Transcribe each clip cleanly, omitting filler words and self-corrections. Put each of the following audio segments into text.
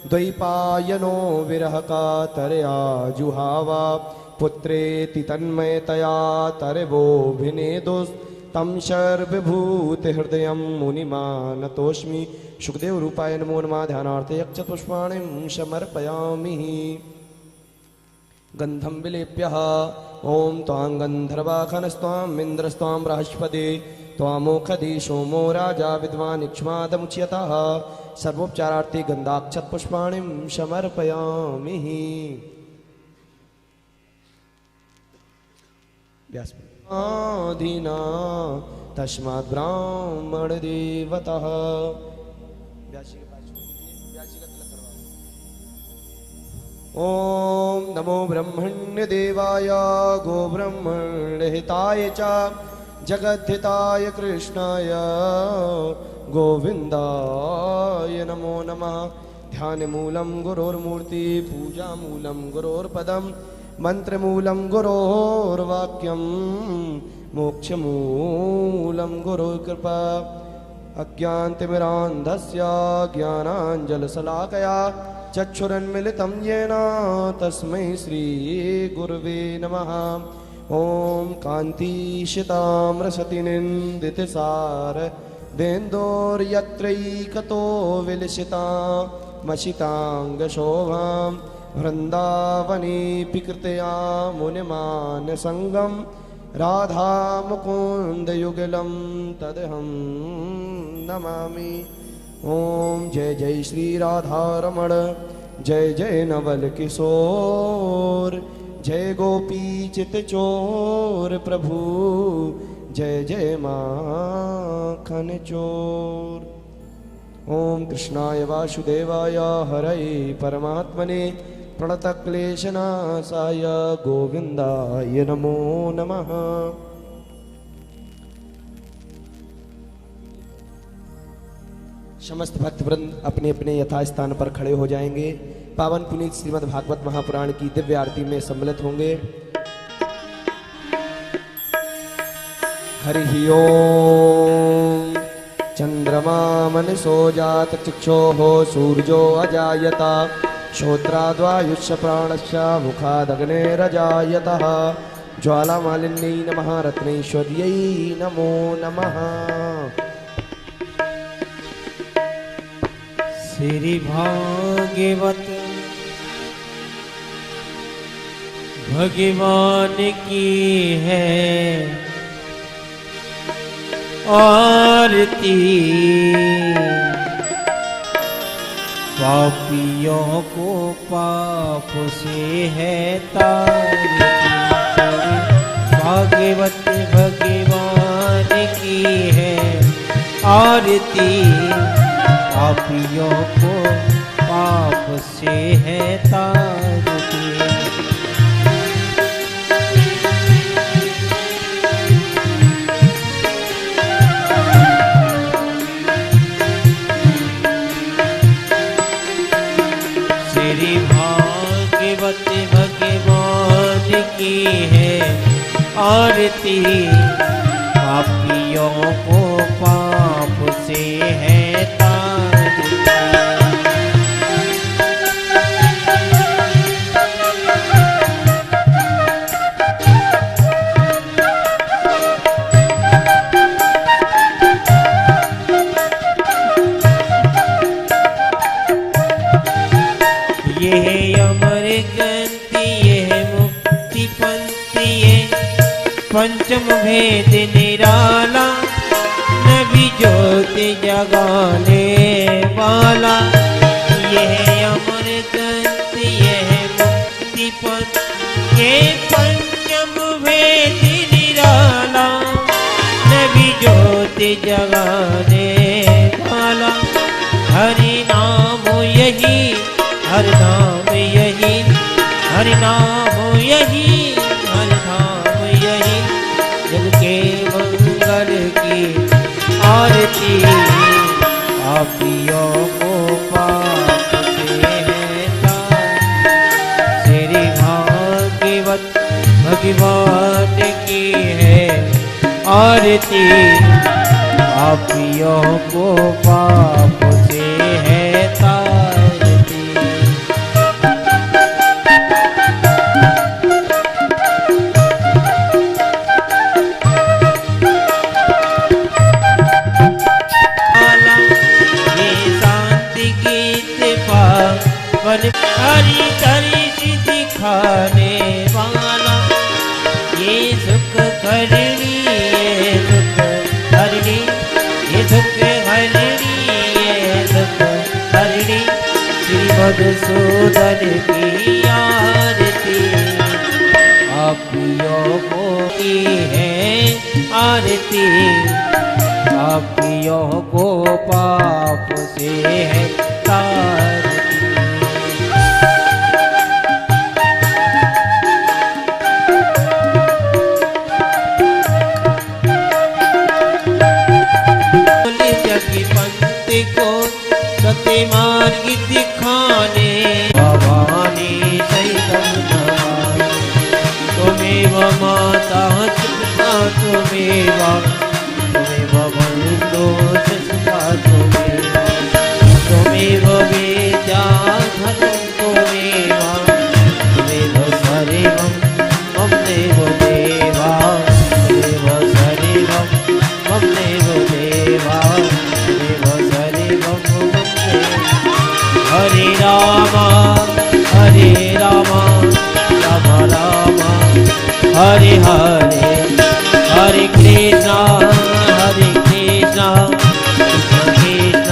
द्वैपायनो विरह कातरया जुहावा पुत्रेति तन्मयतया तरवोऽभिनेदोस्तं सर्वभूत हृदयं मुनिमानतोऽस्मि। सुखदेव रूपाय नमो नमः। ध्यानार्थे यक्षपुष्पाणिं समर्पयामि। गंधं विलेप्य ओं त्वां गंधर्वाखनस्त्वां इन्द्रस्त्वां बृहस्पति त्वामोखधि सोमो राजा विद्वान् इक्ष्वादमुच्यतः। सर्वोपचारार्थी गंधाक्षत पुष्पाणिं समर्पयामि। आदिना तस्मात् ब्राह्मण देवतः। ओम नमो ब्रह्मण्य देवाय गोब्रह्मण्यहिताय च जगद्धिताय कृष्णाय गोविंदाय नमो नमः। ध्यानमूलं गुरोर्मूर्ति पूजामूलं गुरोर्पदं मंत्रमूलं गुरोर्वाक्यं मोक्षमूलं गुरोर्कृपा। अज्ञानतिमिरान्धस्य ज्ञानाञ्जलशलाकया चक्षुरुन्मीलितं येन तस्मै श्रीगुरुवे नमः। ॐ कान्तिशिताम्रसतिनिन्दितसारदेन्दोर्यत्रैकतो विलसितामशिताङ्गशोभां वृन्दावनेऽपि कृतया मुनिमानसङ्गं राधामुकुन्दयुगलं तदहं नमामि। ओम जय जय श्री राधारमण जय जय नवल किशोर जय गोपी चित चोर प्रभु जय जय माखन चोर। ओम कृष्णाय वासुदेवाय हरये परमात्मने प्रणतक्लेशनाशाय गोविंदाय नमो नमः। समस्त भक्तवृंद अपने अपने यथास्थान पर खड़े हो जाएंगे। पावन पुनीत श्रीमद् भागवत महापुराण की दिव्य आरती में सम्मिलित होंगे। हरि ओम। चंद्रमा मनसो जात चक्षोः सूर्यो अजायता श्रोत्राद्वायुष्य प्राणस्य मुखादग्नेरजायतः। ज्वालामालिन्यै नमः रत्नैश्वर्यै नमो नमः। श्री भागवत भगवान की है आरती। पापियों को पाप से है तारती। भागवत भगवान की है आरती। पापियों को पाप से है तारती। श्री भागवत भगवान की है आरती। पापियों को पाप से है पंचम भेद निराला नबी ज्योति जगाने वाला। यह अमर ग्रंथ यह मुक्ति पथ ये पंचम भेद निराला नबी ज्योति जगाने वाला। हरि नाम यही हर नाम यही हरि नाम यही हर नाम यही जग के मंगल की आरती। पापियों को पाप से है श्री भागवत भगवान की है आरती। पापियों को पाप से है तारती। पावन हरि दर्श दिखाने वाला ये सुख करनी ये सुख हरणी ये सुख हरणी ये सुख हरणी श्री मधुसूदन की आरती आप योगों की है आरती आप को पाप से है तारती जगी पंथ को सत्य मार्ग दिखाने भवानी सहित तुम्हें माता चिता तुम्हें बंधो चस्का तुम्हें वेद्या धर्म तुम्हें सर्वं मम देव देवा देव सर्वं मम देव देवा देव सर्वं मम देव हरे राम राम राम हरे हरे हरे कृष्णा हरे कृष्णा कृष्ण कृष्ण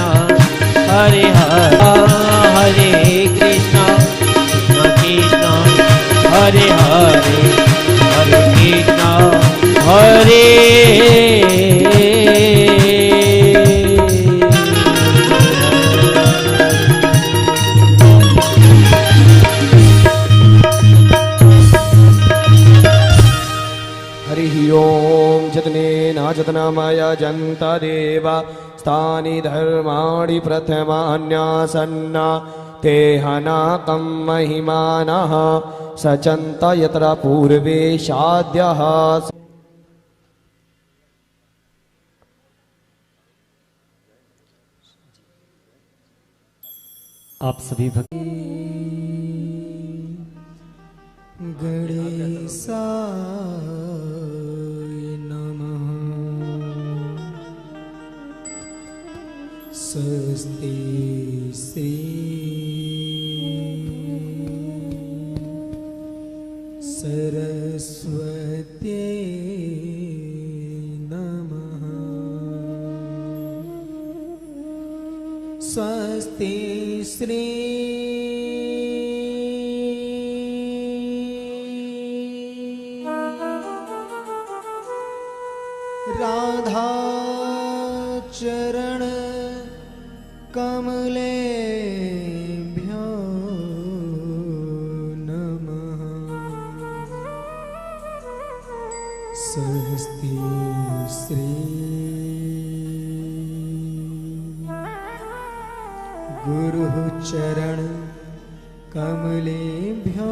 हरे हरे कृष्णा कृष्ण कृष्ण हरे हरे हरे कृष्णा हरे ओम जतना माया जंता देवा स्थानि धर्माणि प्रथमान्यासन्ना ते हनाकं महिमानः सचन्त यत्र पूर्वे शाद्यः। आप सभी भक्त गणेशाय नमः। स्वस्ति श्री सरस्वती नमः। स्वस्ति श्री राधा चरण कमलेभ्यो नमः। स्वस्ति श्री गुरुः चरण कमलेभ्यो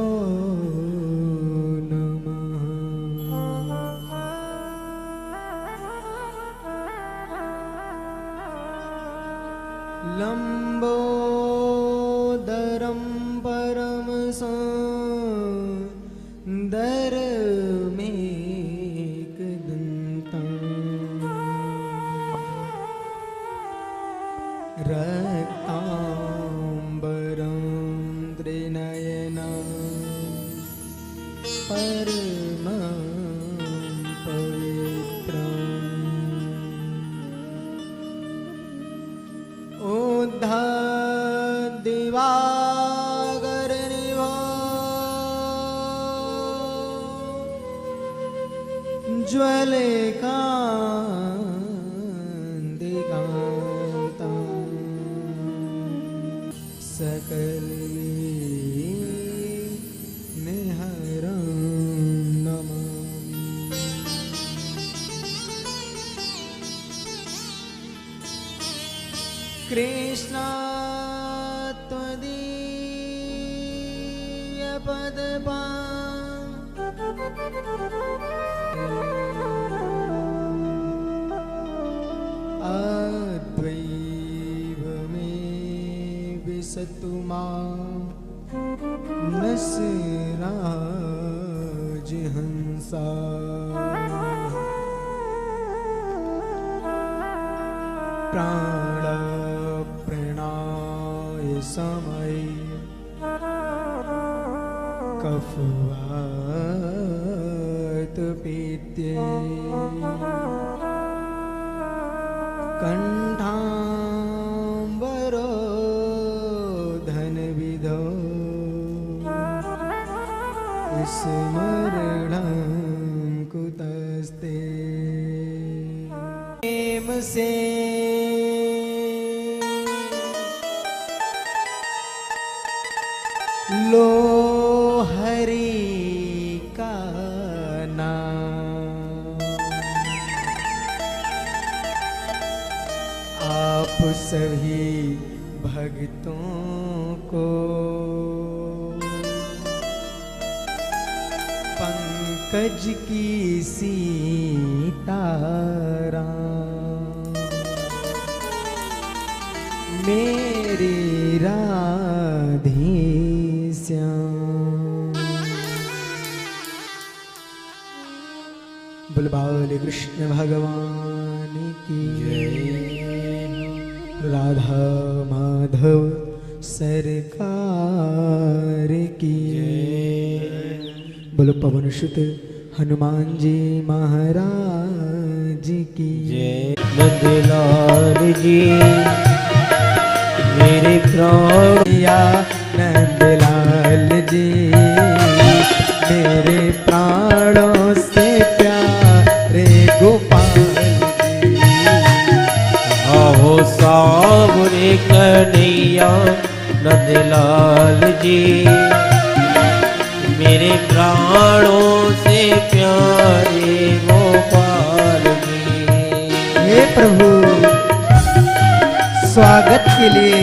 लंबोदरं परम सुंदरमेकदन्तं रक्तांबरं त्रिनयनं परमं पवित्रम् दिवाकरनिभो ज्वलकान्तिकान्तं सकलनिहरं नमामि। कृष्ण त्वदीय पदपा अद्वैव मे विसतु मां नसराजहंसा। प्राणप्राणाय स्वामय कफवात पीत्ये कंठांबरो धनविधो स्मरणं कुतस्ते प्रेम से लो हरि का नाम, आप सभी भक्तों को पंकज की सीताराम मेरी राधे श्याम। बुलबाल कृष्ण भगवान की राधा माधव सरकार की बोलो पवन सुत हनुमान जी महाराज की नंदलाल जी मेरे प्राण या नंदलाल जी मेरे प्राणों से प्यारे गोपाल जी। आओ सावरे कन्हैया नंदलाल जी मेरे प्राणों से प्यारे गोपाल जी। हे प्रभु स्वागत के लिए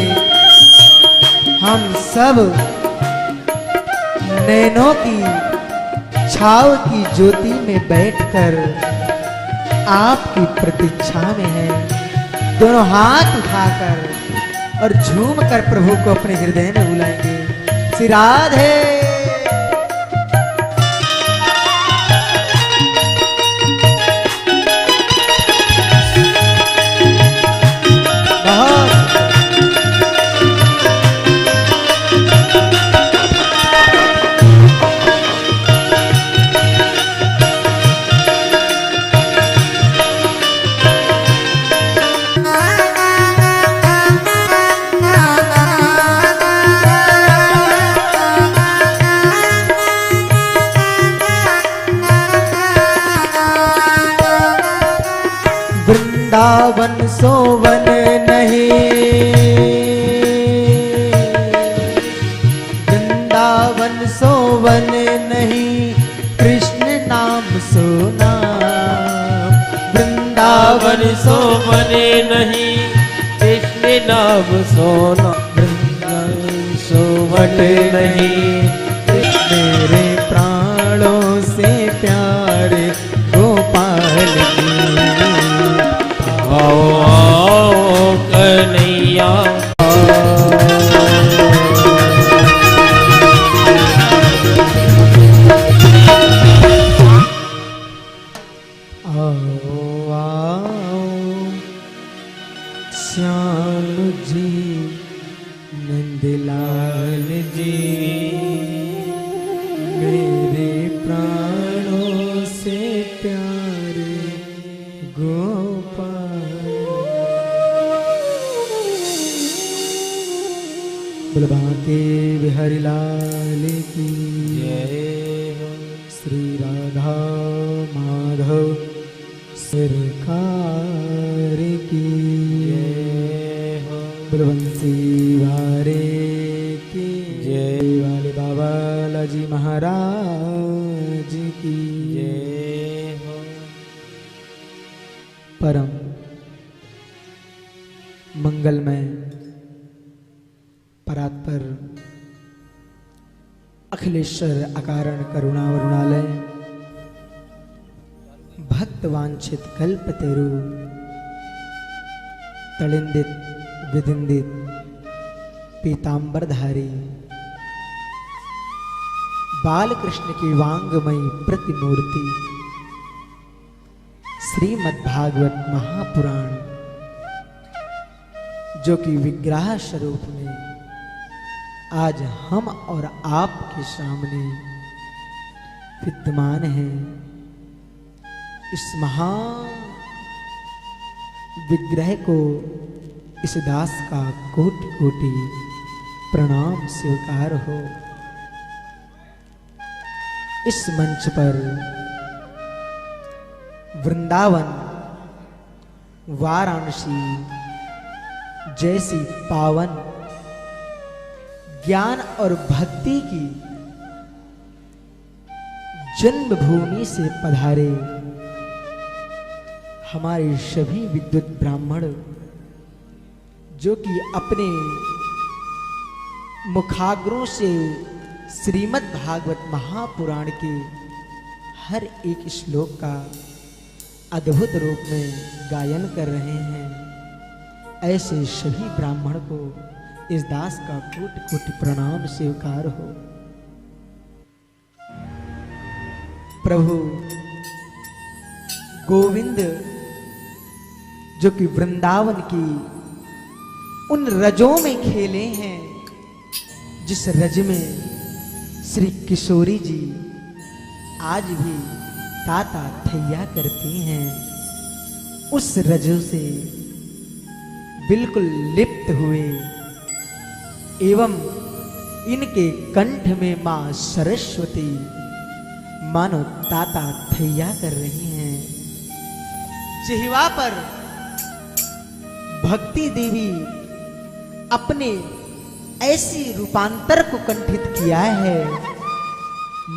हम सब नैनों की छाव की ज्योति में बैठकर आपकी प्रतीक्षा में हैं। दोनों हाथ उठाकर और झूमकर प्रभु को अपने हृदय में बुलाएंगे। श्री राधे वृंदावन सोवन नहीं, वृंदावन सोवन नहीं, कृष्ण नाम सोना। वृंदावन सोवन नहीं, कृष्ण नाम सोना। वृंदावन सोवन नहीं, मेरे प्राणों से प्यारे गोपाल जी। आओ आओ कन्हैया आओ आओ श्याम जी नंदलाल जी मेरे प्राणों से प्यारे गोपाल। बुलबा के बिहारी लाल की जय हो। श्री राधा माधव सरकार की जय हो। बुलवंशी वारे की जय। वाले बाबा लाजी महाराज की जय हो। परम मंगलमय परात्पर अखिलेश्वर अकारण करुणा वरुणालय भक्त वांछित कल्पतरु तलिंदित विदिंदित पीतांबरधारी बालकृष्ण की वांगमयी प्रतिमूर्ति श्रीमद्भागवत महापुराण जो कि विग्रह स्वरूप में आज हम और आपके सामने विद्यमान हैं। इस महान विग्रह को इस दास का कोटि कोटि प्रणाम स्वीकार हो। इस मंच पर वृंदावन, वाराणसी जैसी पावन ज्ञान और भक्ति की जन्मभूमि से पधारे हमारे सभी विद्युत ब्राह्मण, जो कि अपने मुखाग्रों से श्रीमद् भागवत महापुराण के हर एक श्लोक का अद्भुत रूप में गायन कर रहे हैं, ऐसे सभी ब्राह्मण को इस दास का कोटि कोटि प्रणाम स्वीकार हो। प्रभु गोविंद जो कि वृंदावन की उन रजों में खेले हैं, जिस रज में श्री किशोरी जी आज भी ताता थैया करती हैं, उस रजों से बिल्कुल लिप्त हुए एवं इनके कंठ में मां सरस्वती मानो ताता थैया कर रही हैं। जिह्वा पर भक्ति देवी अपने ऐसी रूपांतर को कंठित किया है,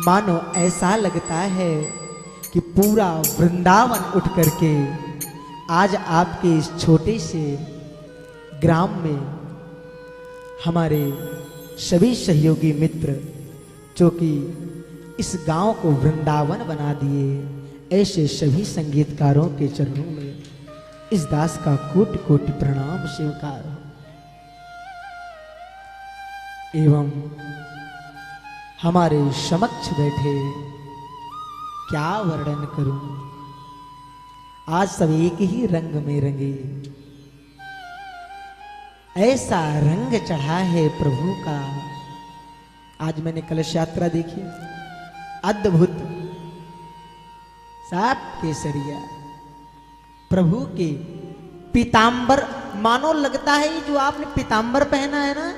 मानो ऐसा लगता है कि पूरा वृंदावन उठ करके आज आपके इस छोटे से ग्राम में हमारे सभी सहयोगी मित्र जो कि इस गांव को वृंदावन बना दिए, ऐसे सभी संगीतकारों के चरणों में इस दास का कोटि कोटि प्रणाम स्वीकार हो। एवं हमारे समक्ष बैठे क्या वर्णन करूं, आज सब एक ही रंग में रंगे, ऐसा रंग चढ़ा है प्रभु का। आज मैंने कलश यात्रा देखी, अद्भुत सात केसरिया प्रभु के पीतांबर, मानो लगता है ये जो आपने पीतांबर पहना है ना,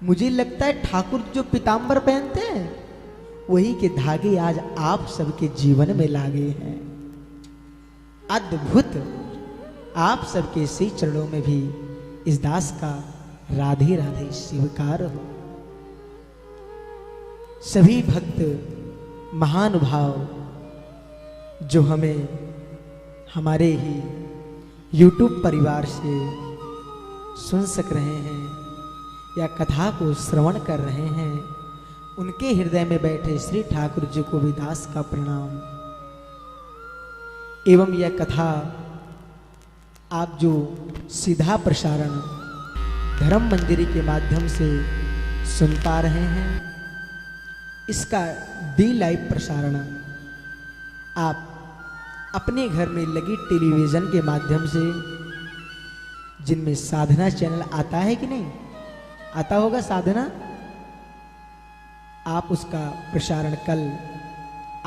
मुझे लगता है ठाकुर जो पीतांबर पहनते हैं वही के धागे आज आप सबके जीवन में लागे हैं। अद्भुत, आप सबके श्री चरणों में भी इस दास का राधे राधे स्वीकार हो। सभी भक्त महानुभाव जो हमें हमारे ही YouTube परिवार से सुन सक रहे हैं या कथा को श्रवण कर रहे हैं, उनके हृदय में बैठे श्री ठाकुर जी को भी दास का प्रणाम। एवं यह कथा आप जो सीधा प्रसारण धर्म मंदिर के माध्यम से सुन पा रहे हैं, इसका डी लाइव प्रसारण आप अपने घर में लगी टेलीविजन के माध्यम से, जिनमें साधना चैनल आता है कि नहीं आता होगा साधना, आप उसका प्रसारण कल,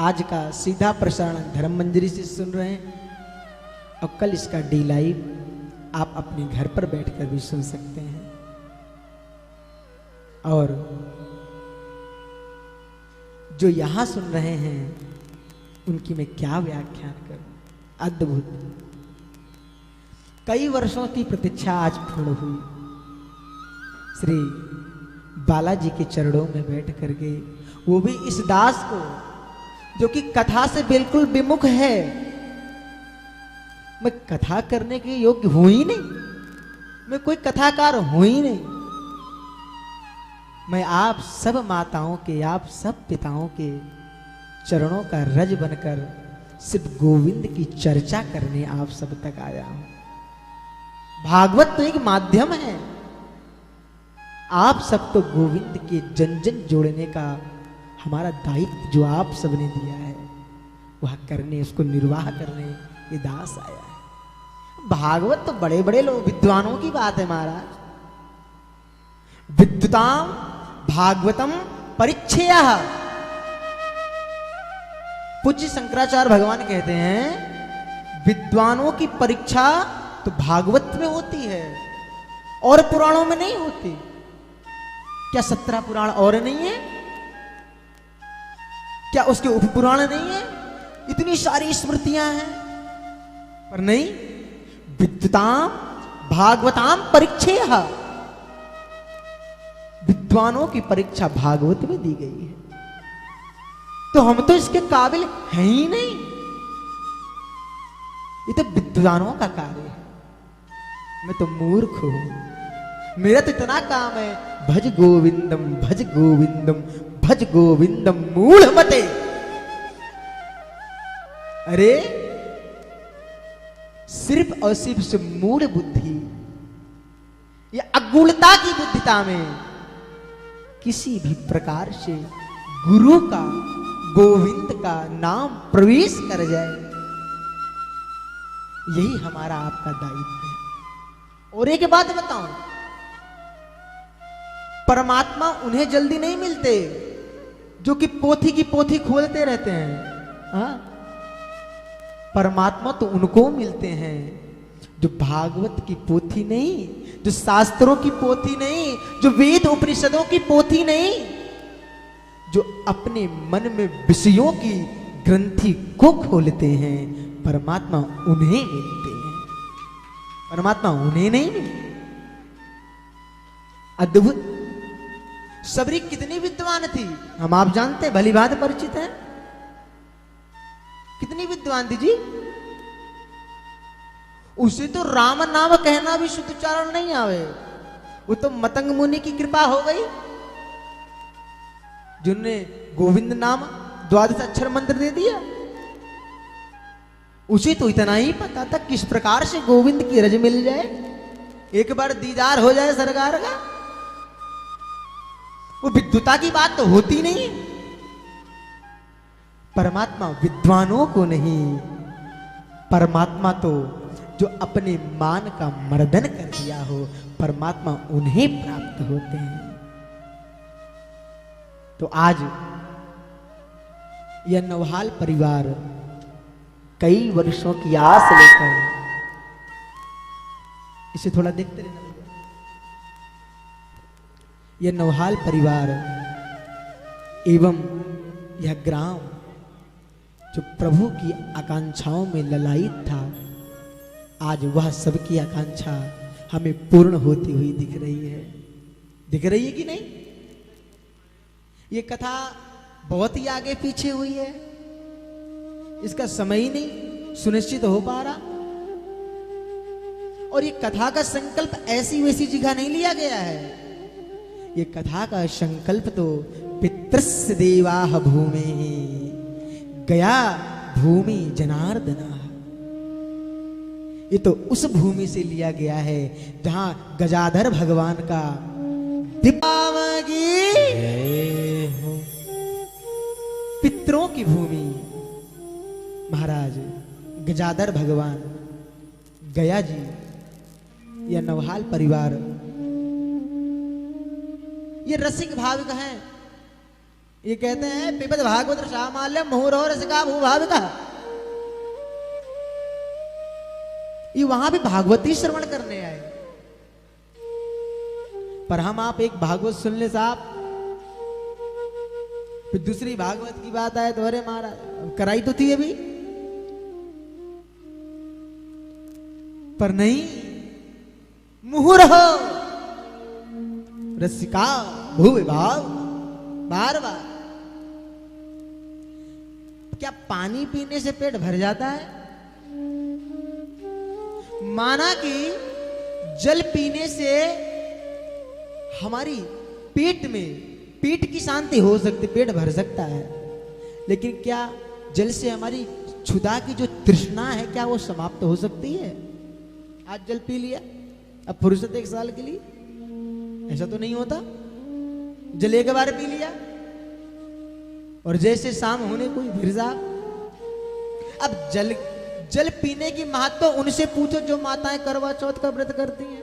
आज का सीधा प्रसारण धर्म मंदिर से सुन रहे हैं और कल इसका डी लाइव आप अपने घर पर बैठकर भी सुन सकते हैं। और जो यहां सुन रहे हैं उनकी मैं क्या व्याख्यान करूं, अद्भुत। कई वर्षों की प्रतीक्षा आज पूर्ण हुई। श्री बालाजी के चरणों में बैठ करके, वो भी इस दास को जो कि कथा से बिल्कुल विमुख है। मैं कथा करने के योग्य हूं ही नहीं, मैं कोई कथाकार हूं ही नहीं। मैं आप सब माताओं के, आप सब पिताओं के चरणों का रज बनकर सिर्फ गोविंद की चर्चा करने आप सब तक आया हूं। भागवत तो एक माध्यम है, आप सबको गोविंद के जन जन जोड़ने का हमारा दायित्व जो आप सबने दिया है वह करने, उसको निर्वाह करने ये दास आया है। भागवत तो बड़े बड़े लोग विद्वानों की बात है महाराज। विद्वताम भागवतम परिच्छेयः। पूज्य शंकराचार्य भगवान कहते हैं विद्वानों की परीक्षा तो भागवत में होती है और पुराणों में नहीं होती। क्या 17 पुराण और नहीं है? क्या उसके उपपुराण नहीं है? इतनी सारी स्मृतियां हैं, पर नहीं, विद्वताम भागवताम परिच्छेयः। विद्वानों की परीक्षा भागवत में दी गई है, तो हम तो इसके काबिल हैं ही नहीं। ये तो विद्वानों का कार्य है, मैं तो मूर्ख हूं। मेरा तो इतना काम है, भज गोविंदम भज गोविंदम भज गोविंदम मूढ़ मते। अरे सिर्फ और सिर्फ से मूढ़ बुद्धि या अगुणता की बुद्धिता में किसी भी प्रकार से गुरु का, गोविंद का नाम प्रवेश कर जाए, यही हमारा आपका दायित्व है। और एक बात बताऊं, परमात्मा उन्हें जल्दी नहीं मिलते जो कि पोथी की पोथी खोलते रहते हैं। हाँ? परमात्मा तो उनको मिलते हैं जो भागवत की पोथी नहीं, जो शास्त्रों की पोथी नहीं, जो वेद उपनिषदों की पोथी नहीं, जो अपने मन में विषयों की ग्रंथि को खोलते हैं। परमात्मा उन्हें मिलते हैं, परमात्मा उन्हें नहीं मिलते। अद्भुत। सबरी कितनी विद्वान थी हम आप जानते, भली बात परिचित है। कितनी विद्वान थी जी। उसे तो राम नाम कहना भी शुद्ध उच्चारण नहीं आवे, वो तो मतंग मुनि की कृपा हो गई जिनने गोविंद नाम 12 अक्षर मंत्र दे दिया। उसे तो इतना ही पता था किस प्रकार से गोविंद की रज मिल जाए, एक बार दीदार हो जाए सरकार का। वो विद्वता की बात तो होती नहीं। परमात्मा विद्वानों को नहीं, परमात्मा तो जो अपने मान का मर्दन कर दिया हो, परमात्मा उन्हें प्राप्त होते हैं। तो आज यह नौहाल परिवार कई वर्षों की आस लेकर, इसे थोड़ा देखते रहना, यह नौहाल परिवार एवं यह ग्राम जो प्रभु की आकांक्षाओं में ललायित था, आज वह सबकी आकांक्षा हमें पूर्ण होती हुई दिख रही है। दिख रही है कि नहीं? ये कथा बहुत ही आगे पीछे हुई है, इसका समय ही नहीं सुनिश्चित हो पा रहा। और ये कथा का संकल्प ऐसी वैसी जगह नहीं लिया गया है। ये कथा का संकल्प तो पितृस्य देवाः भूमि गया भूमि जनार्दना, ये तो उस भूमि से लिया गया है जहां गजाधर भगवान का दिपावगी पितरों की भूमि। महाराज गजाधर भगवान, गया जी, यह नवहाल परिवार, ये रसिक भाविक हैं। ये कहते हैं पिबद भागवत रसामाल्यम मुहुरहो रसिका भूभाविका। ये वहां भी भागवती श्रवण करने आए, पर हम आप एक भागवत सुन ले साहब, फिर दूसरी भागवत की बात आए तो अरे महाराज कराई तो थी अभी, पर नहीं, मुहुरहो रसिका भूविभाव। बार बार क्या पानी पीने से पेट भर जाता है? माना कि जल पीने से हमारी पेट में, पेट की शांति हो सकती, पेट भर सकता है, लेकिन क्या जल से हमारी क्षुधा की जो तृष्णा है क्या वो समाप्त हो सकती है? आज जल पी लिया, अब फुर्सत 1 साल के लिए, ऐसा तो नहीं होता। जल एक बार पी लिया और जैसे शाम होने कोई फिर साहब। अब जल पीने की महत्व उनसे पूछो जो माताएं करवा चौथ का व्रत करती हैं।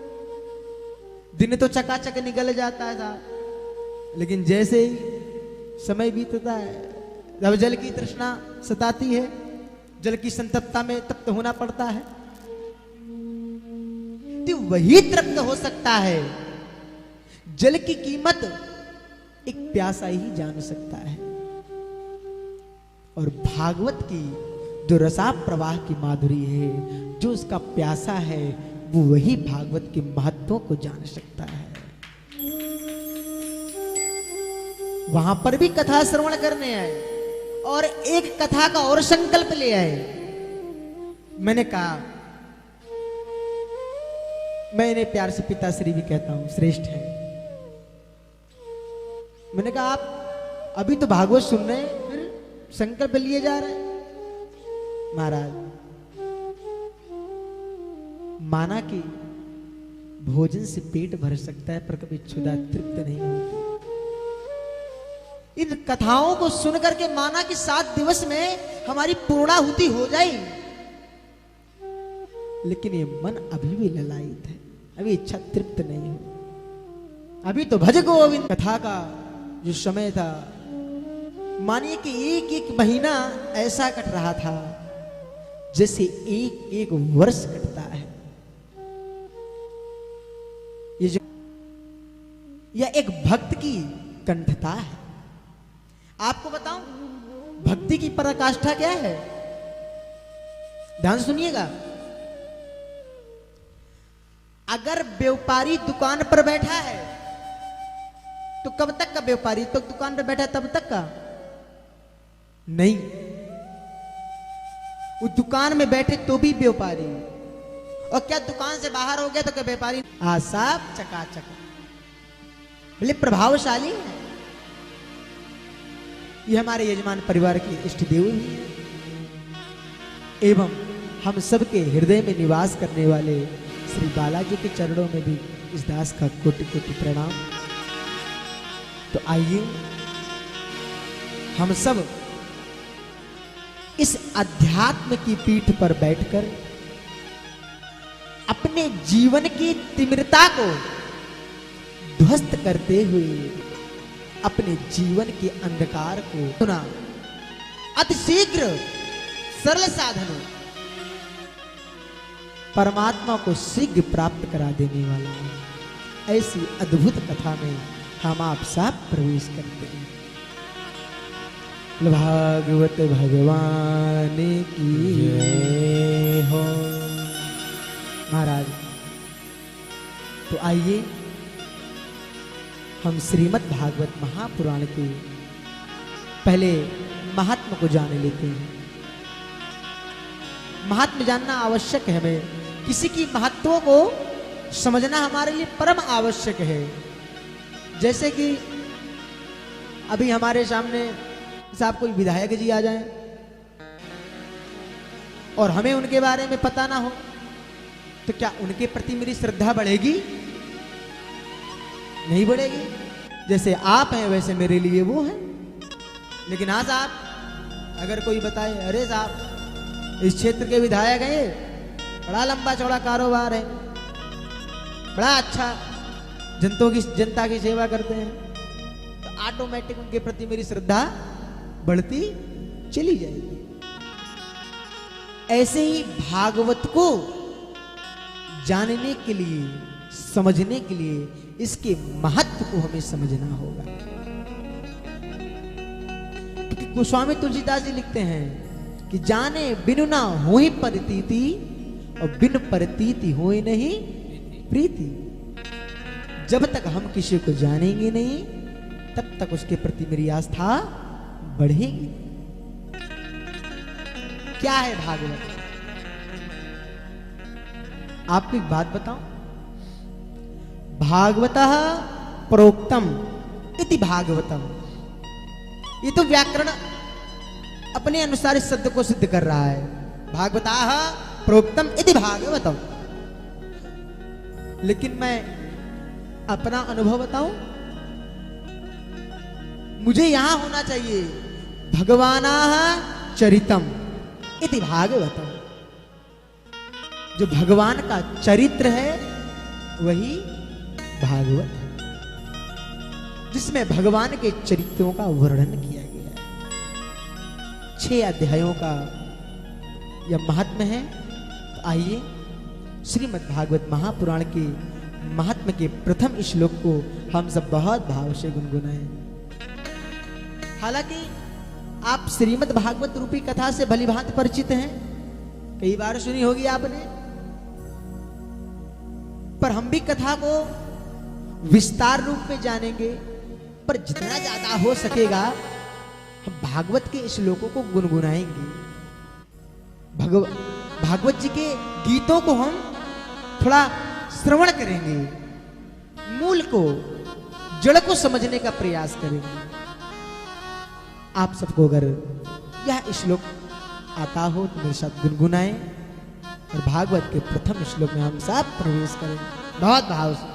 दिन तो चकाचक निकल जाता है साहब, लेकिन जैसे ही समय बीतता है, जब जल की तृष्णा सताती है, जल की संतप्तता में तप्त होना पड़ता है, तो वही तृप्त हो सकता है। जल की कीमत एक प्यासा ही जान सकता है। और भागवत की जो रसा प्रवाह की माधुरी है, जो उसका प्यासा है, वो वही भागवत के महत्व को जान सकता है। वहां पर भी कथा श्रवण करने आए और एक कथा का और संकल्प ले आए। मैंने कहा, मैं इन्हें प्यार से पिताश्री भी कहता हूं, श्रेष्ठ है। मैंने कहा, आप अभी तो भागवत सुन रहे हैं, फिर संकल्प लिए जा रहे हैं। महाराज, माना कि भोजन से पेट भर सकता है, पर कभी क्षुधा तृप्त नहीं होती। इन कथाओं को सुन करके माना कि 7 दिवस में हमारी पूर्णाहुति हो जाए, लेकिन ये मन अभी भी ललायित है, अभी इच्छा तृप्त नहीं हो। अभी तो भज गोविंद कथा का जो समय था, मानिए कि एक एक महीना ऐसा कट रहा था जैसे एक एक वर्ष कटता है। ये जो यह एक भक्त की कंठता है। आपको बताऊं, भक्ति की पराकाष्ठा क्या है? ध्यान सुनिएगा। अगर व्यापारी दुकान पर बैठा है तो कब तक का व्यापारी? तो दुकान पर बैठा है तब तक का नहीं, वो दुकान में बैठे तो भी व्यापारी। और क्या दुकान से बाहर हो गया तो क्या व्यापारी? साफ चकाचक, बोले प्रभावशाली है। ये हमारे यजमान परिवार के इष्ट देव भी है, एवं हम सबके हृदय में निवास करने वाले श्री बालाजी के चरणों में भी इस दास का कोटि कोटि प्रणाम। तो आइए हम सब इस अध्यात्म की पीठ पर बैठकर अपने जीवन की तिमिरता को ध्वस्त करते हुए अपने जीवन के अंधकार को सुना। अतिशीघ्र सरल साधनों परमात्मा को शीघ्र प्राप्त करा देने वाला है। ऐसी अद्भुत कथा में हम आप सब प्रवेश करते हैं। भागवत भगवान की जय हो। महाराज, तो आइए हम श्रीमद् भागवत महापुराण के पहले महात्मा को जान लेते हैं। महात्मा जानना आवश्यक है। हमें किसी की महत्व को समझना हमारे लिए परम आवश्यक है। जैसे कि अभी हमारे सामने साहब कोई विधायक जी आ जाएं और हमें उनके बारे में पता ना हो, तो क्या उनके प्रति मेरी श्रद्धा बढ़ेगी? नहीं बढ़ेगी। जैसे आप हैं वैसे मेरे लिए वो हैं। लेकिन हाँ साहब, अगर कोई बताए, अरे साहब इस क्षेत्र के विधायक हैं, बड़ा लंबा चौड़ा कारोबार है, बड़ा अच्छा जनता की सेवा करते हैं, तो ऑटोमेटिक उनके प्रति मेरी श्रद्धा बढ़ती चली जाएगी। ऐसे ही भागवत को जानने के लिए, समझने के लिए इसके महत्व को हमें समझना होगा। क्योंकि गोस्वामी तुलसीदास जी लिखते हैं कि जाने बिनु ना होई प्रतीति और बिन प्रतीति होई नहीं प्रीति। जब तक हम किसी को जानेंगे नहीं, तब तक उसके प्रति मेरी आस्था बढ़ेगी। क्या है भागवत? आपको एक बात बताऊं, भागवतः प्रोक्तम इति भागवतम। ये तो व्याकरण अपने अनुसार इस शब्द को सिद्ध कर रहा है, भागवतः प्रोक्तम इति भागवतम। लेकिन मैं अपना अनुभव बताऊं, मुझे यहां होना चाहिए भगवानाः चरितम इति भागवतम। जो भगवान का चरित्र है वही भागवत है। जिसमें भगवान के चरित्रों का वर्णन किया गया है। 6 अध्यायों का यह महात्म्य है। तो आइए श्रीमद् भागवत महापुराण के महात्म्य के प्रथम श्लोक को हम सब बहुत भाव से गुनगुनाएं। हालांकि आप श्रीमद् भागवत रूपी कथा से भलीभांति परिचित हैं, कई बार सुनी होगी आपने, पर हम भी कथा को विस्तार रूप में जानेंगे। पर जितना ज्यादा हो सकेगा हम भागवत के श्लोकों को गुनगुनाएंगे। भागवत जी के गीतों को हम थोड़ा श्रवण करेंगे, मूल को, जड़ को समझने का प्रयास करेंगे। आप सबको अगर यह श्लोक आता हो तो मेरे साथ गुनगुनाएं और भागवत के प्रथम श्लोक में हम सब प्रवेश करें बहुत भाव से।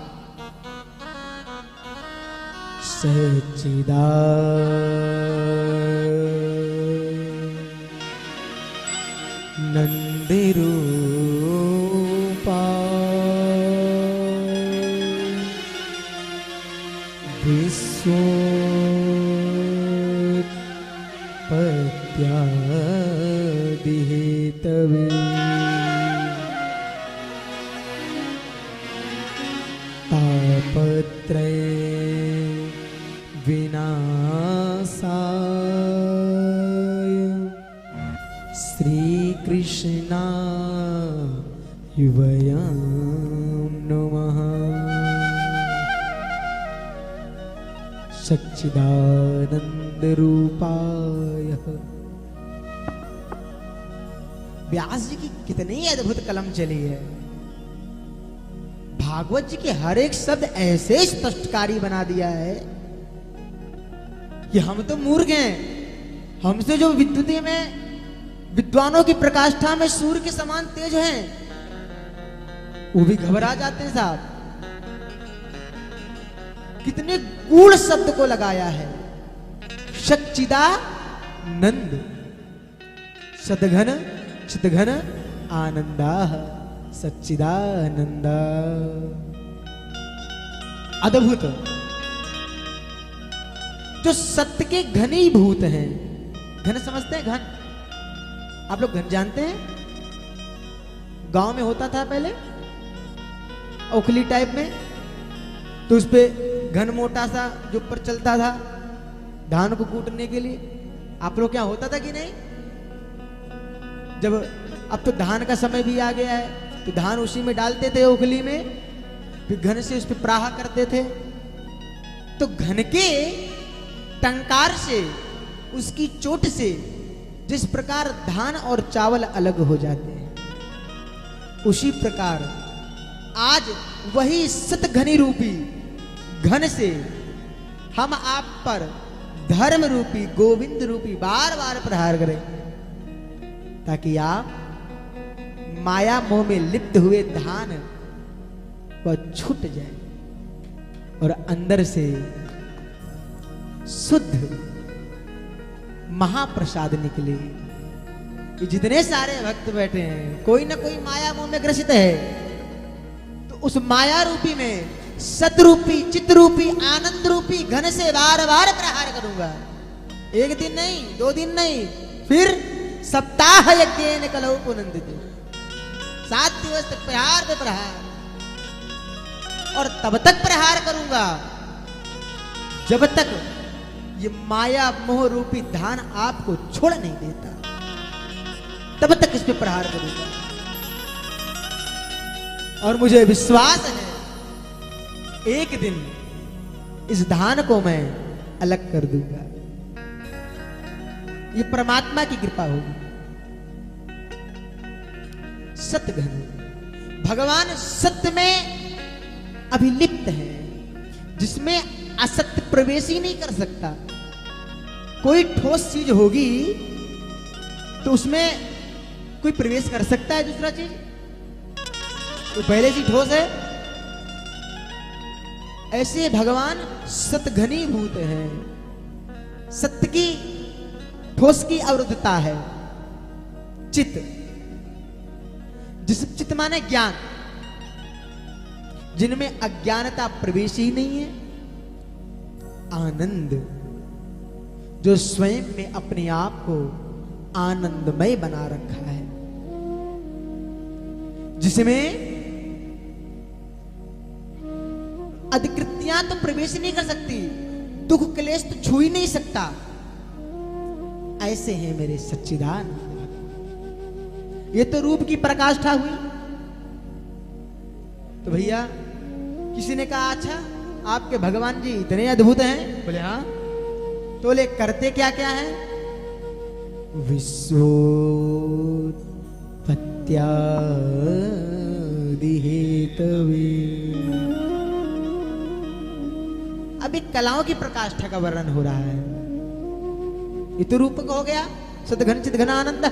सच्चिदानन्दरूपा विश्वोत्पत्त्यादिहेतवे तापत्रये विनाशाय श्रीकृष्णाय वयं नमः। सच्चिदानन्दरूपाय। व्यास जी की कितनी अद्भुत कलम चली है। भागवत जी के हर एक शब्द ऐसे स्पष्टकारी बना दिया है कि हम तो मूर्ख हैं। हमसे जो विद्युति में विद्वानों की प्रकाष्ठा में सूर्य के समान तेज हैं, वो भी घबरा जाते हैं साहब। कितने गूढ़ शब्द को लगाया है। सच्चिदानंद, सदघन चितघन आनंदा, सच्चिदानंद। अद्भुत, जो सत्य के घनीभूत हैं। घन समझते हैं? घन, आप लोग घन जानते हैं? गांव में होता था पहले ओखली टाइप में, तो उस पे घन मोटा सा जो ऊपर चलता था धान को कूटने के लिए। आप लोग क्या होता था कि नहीं? जब अब तो धान का समय भी आ गया है तो धान उसी में डालते थे ओखली में, फिर घन से उस पर प्राहा करते थे। तो घन के टंकार से, उसकी चोट से जिस प्रकार धान और चावल अलग हो जाते हैं, उसी प्रकार आज वही सतघनी रूपी घन से हम आप पर धर्म रूपी, गोविंद रूपी बार बार प्रहार करें, ताकि आप माया मोह में लिप्त हुए धान वह छूट जाए और अंदर से शुद्ध महाप्रसाद निकले। ये जितने सारे भक्त बैठे हैं, कोई ना कोई माया मोह में ग्रसित है, तो उस माया रूपी में सतरूपी, चित्रूपी, आनंद रूपी घन से बार बार प्रहार करूंगा। एक दिन नहीं, 2 दिन नहीं, फिर सप्ताह यज्ञेन कलौ पुनन्दिते। 7 दिवस तक प्रहार पे प्रहार, और तब तक प्रहार करूंगा जब तक ये माया मोह रूपी धान आपको छोड़ नहीं देता, तब तक इस पे प्रहार करूंगा। और मुझे विश्वास है एक दिन इस धान को मैं अलग कर दूंगा। ये परमात्मा की कृपा होगी। सतघन, भगवान सत्य में अभिलिप्त है, जिसमें असत्य प्रवेश ही नहीं कर सकता। कोई ठोस चीज होगी तो उसमें कोई प्रवेश कर सकता है दूसरा चीज? तो पहले से ठोस है। ऐसे भगवान सतघनीभूत है। सत्य की, ठोस की अवरुद्धता है। चित्त, जिस चित्त माने ज्ञान, जिनमें अज्ञानता प्रवेश ही नहीं है। आनंद, जो स्वयं में अपने आप को आनंदमय बना रखा है, जिसमें अधिकृतियां तो प्रवेश नहीं कर सकती, दुख क्लेश तो छू ही नहीं सकता, ऐसे हैं मेरे सच्चिदानंद। ये तो रूप की प्रकाष्ठा हुई। तो भैया किसी ने कहा अच्छा आपके भगवान जी इतने अद्भुत हैं, बोले हाँ, तो ले करते क्या क्या है? विश्वोत्पत्त्यादि हेतवे। अभी कलाओं की प्रकाष्ठा का वर्णन हो रहा है। ये तो रूपक हो गया, सदघन चिदघन आनंद।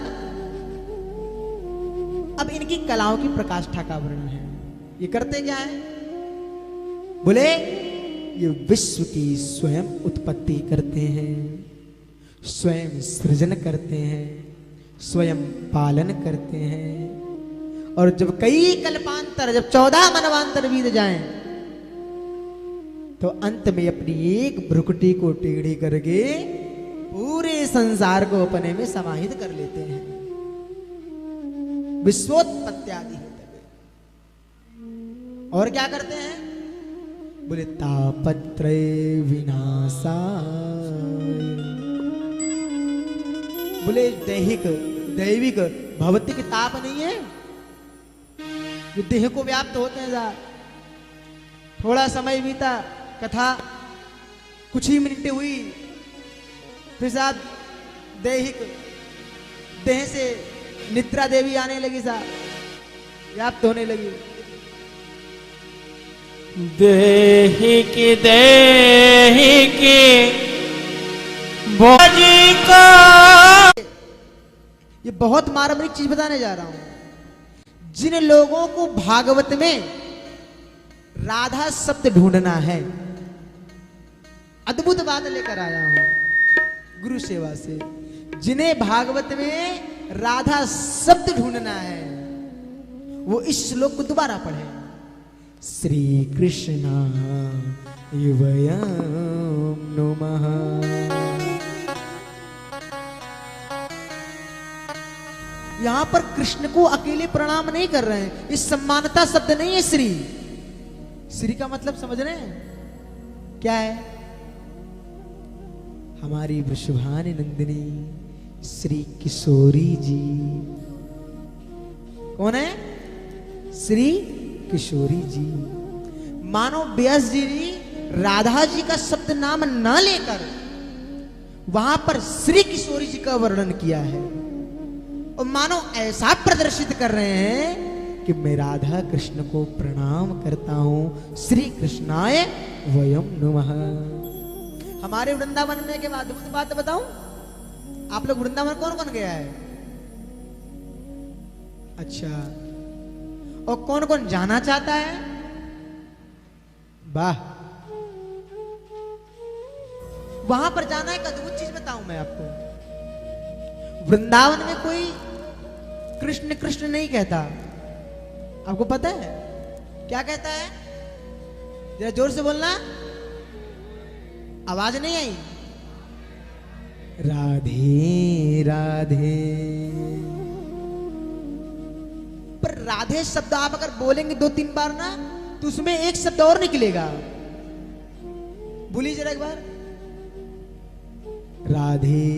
अब इनकी कलाओं की प्रकाष्ठा का वर्णन है। ये करते क्या है? बोले ये विश्व की स्वयं उत्पत्ति करते हैं, स्वयं सृजन करते हैं, स्वयं पालन करते हैं। और जब कई कल्पांतर, जब 14 मनवांतर बीत जाएं, तो अंत में अपनी एक भ्रुकुटी को टेढ़ी करके पूरे संसार को अपने में समाहित कर लेते हैं। विश्वोत्पत्त्यादि हेतवे। और क्या करते हैं? बोले तापत्रय विनाशाय। बोले दैहिक दैविक भौतिक ताप नहीं है जो देह को व्याप्त होते हैं साहब। थोड़ा समय बीता, कथा कुछ ही मिनटें हुई, फिर साहब दैहिक देह से निद्रा देवी आने लगी साहब, व्याप्त होने लगी। देहिकी भोजी का। ये बहुत मार्मिक चीज बताने जा रहा हूं। जिन लोगों को भागवत में राधा शब्द ढूंढना है, अद्भुत बात लेकर आया हूं गुरु सेवा से। जिन्हें भागवत में राधा शब्द ढूंढना है, वो इस श्लोक को दोबारा पढ़े। श्री कृष्णा वयं नुमः। यहां पर कृष्ण को अकेले प्रणाम नहीं कर रहे हैं। इस सम्मानता शब्द नहीं है श्री। श्री का मतलब समझ रहे हैं क्या है? हमारी वृषभानि नंदिनी श्री किशोरी जी। कौन है? श्री किशोरी जी। मानो व्यास जी ने राधा जी का शब्द नाम न लेकर वहां पर श्री किशोरी जी का वर्णन किया है, और मानो ऐसा प्रदर्शित कर रहे हैं कि मैं राधा कृष्ण को प्रणाम करता हूं। श्री कृष्णाय वयं नमः। हमारे वृंदावन में के बाद अद्भुत बात बताऊं। आप लोग वृंदावन कौन कौन गया है? अच्छा, और कौन कौन जाना चाहता है? वाह, वहां पर जाना एक अद्भुत चीज बताऊं मैं आपको। वृंदावन में कोई कृष्ण कृष्ण नहीं कहता। आपको पता है क्या कहता है? जरा जोर से बोलना, आवाज नहीं आई। राधे राधे। पर राधे शब्द आप अगर बोलेंगे 2-3 बार ना, तो उसमें एक शब्द और निकलेगा। बोलिए जरा एक बार। राधे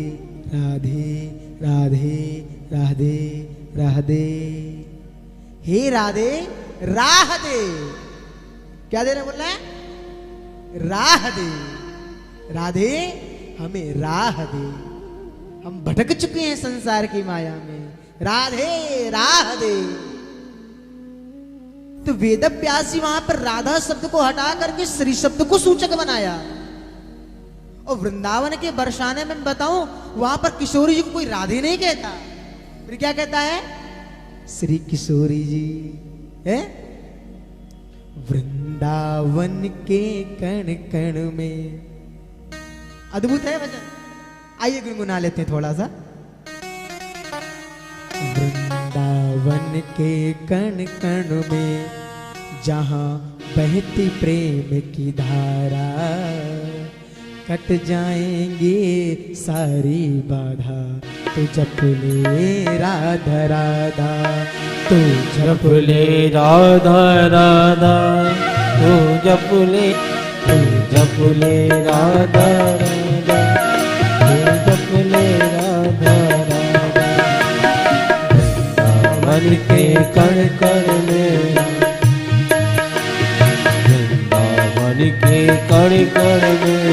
राधे राधे राधे राधे। हे राधे राह दे। क्या दे रहे बोल रहे हैं? राह दे। राधे हमें राह दे, हम भटक चुके हैं संसार की माया में। राधे राह दे। तो वेद व्यासी वहां पर राधा शब्द को हटा करके श्री शब्द को सूचक बनाया। और वृंदावन के बरसाने में बताऊं, वहां पर किशोरी जी को कोई राधे नहीं कहता, फिर क्या कहता है? श्री किशोरी जी है। वृंदावन के कण कण में। अद्भुत है वचन। आइए गुनगुना लेते हैं थोड़ा सा। वृंदावन के कण कण में जहां बहती प्रेम की धारा, कट जाएंगे सारी बाधा तो जप ले राधा राधा तो जप ले राधा राधा तू जप ले राधा राधा तू जप ले राधा राधा वृंदावन के कण कण में वृंदावन के कण कण में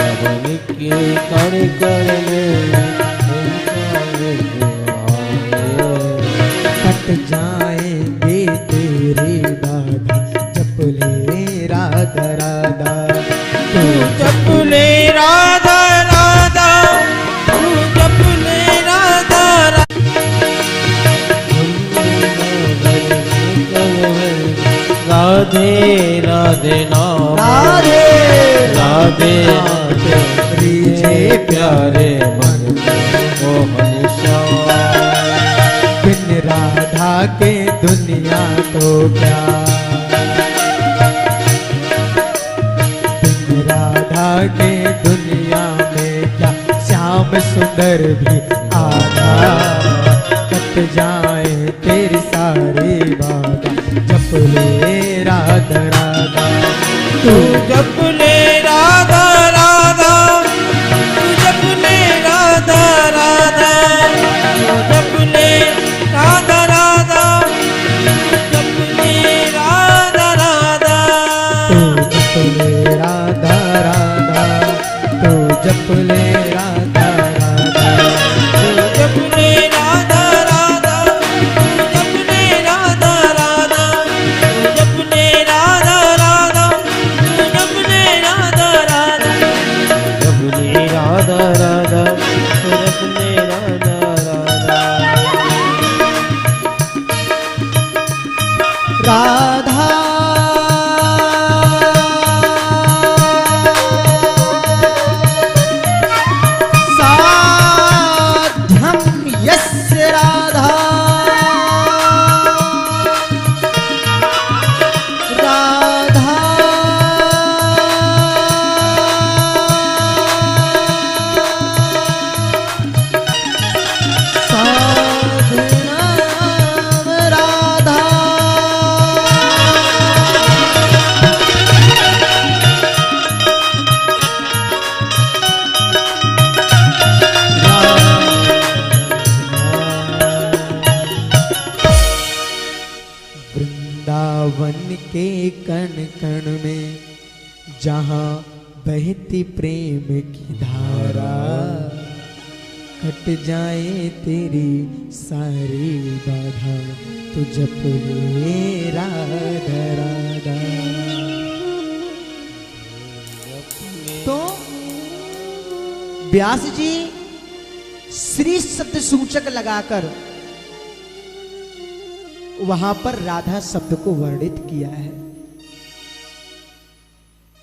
वृंदावन के कण कण में कट जाएंगे तेरे बाधा जप ले राधा राधा तू जप ले राधा राधा तू जप ले राधा राधे राधे नाम राधे राधे रीझे प्यारे मन मोहन श्याम बिन राधा के दुनिया तो क्या बिन राधा के दुनिया में क्या श्याम सुंदर भी आधा कट जाए तेरी सारी बाधा जप ले राधा राधा तू जप ले राधा राधा तू जप ले राधा राधा तू जप ले राधा राधा तू जप ले राधा राधा तू जप ले राधा राधा तू जप ले राधा राधा तू जप ले राधा राधा तू जप ले राधा राधा तू जप ले राधा राधा तू जप ले राधा राधा जप ले राधा राधा तू जप ले राधा राधा राधा साध्यं यस्य राधा राधा साधनां राधा वृंदावन के कण कण में जहाँ बहती प्रेम की धारा कट जाए तेरी सारी बाधा तो जप ले राधा राधा। तो व्यास जी श्री शब्द सूचक लगाकर वहां पर राधा शब्द को वर्णित किया है।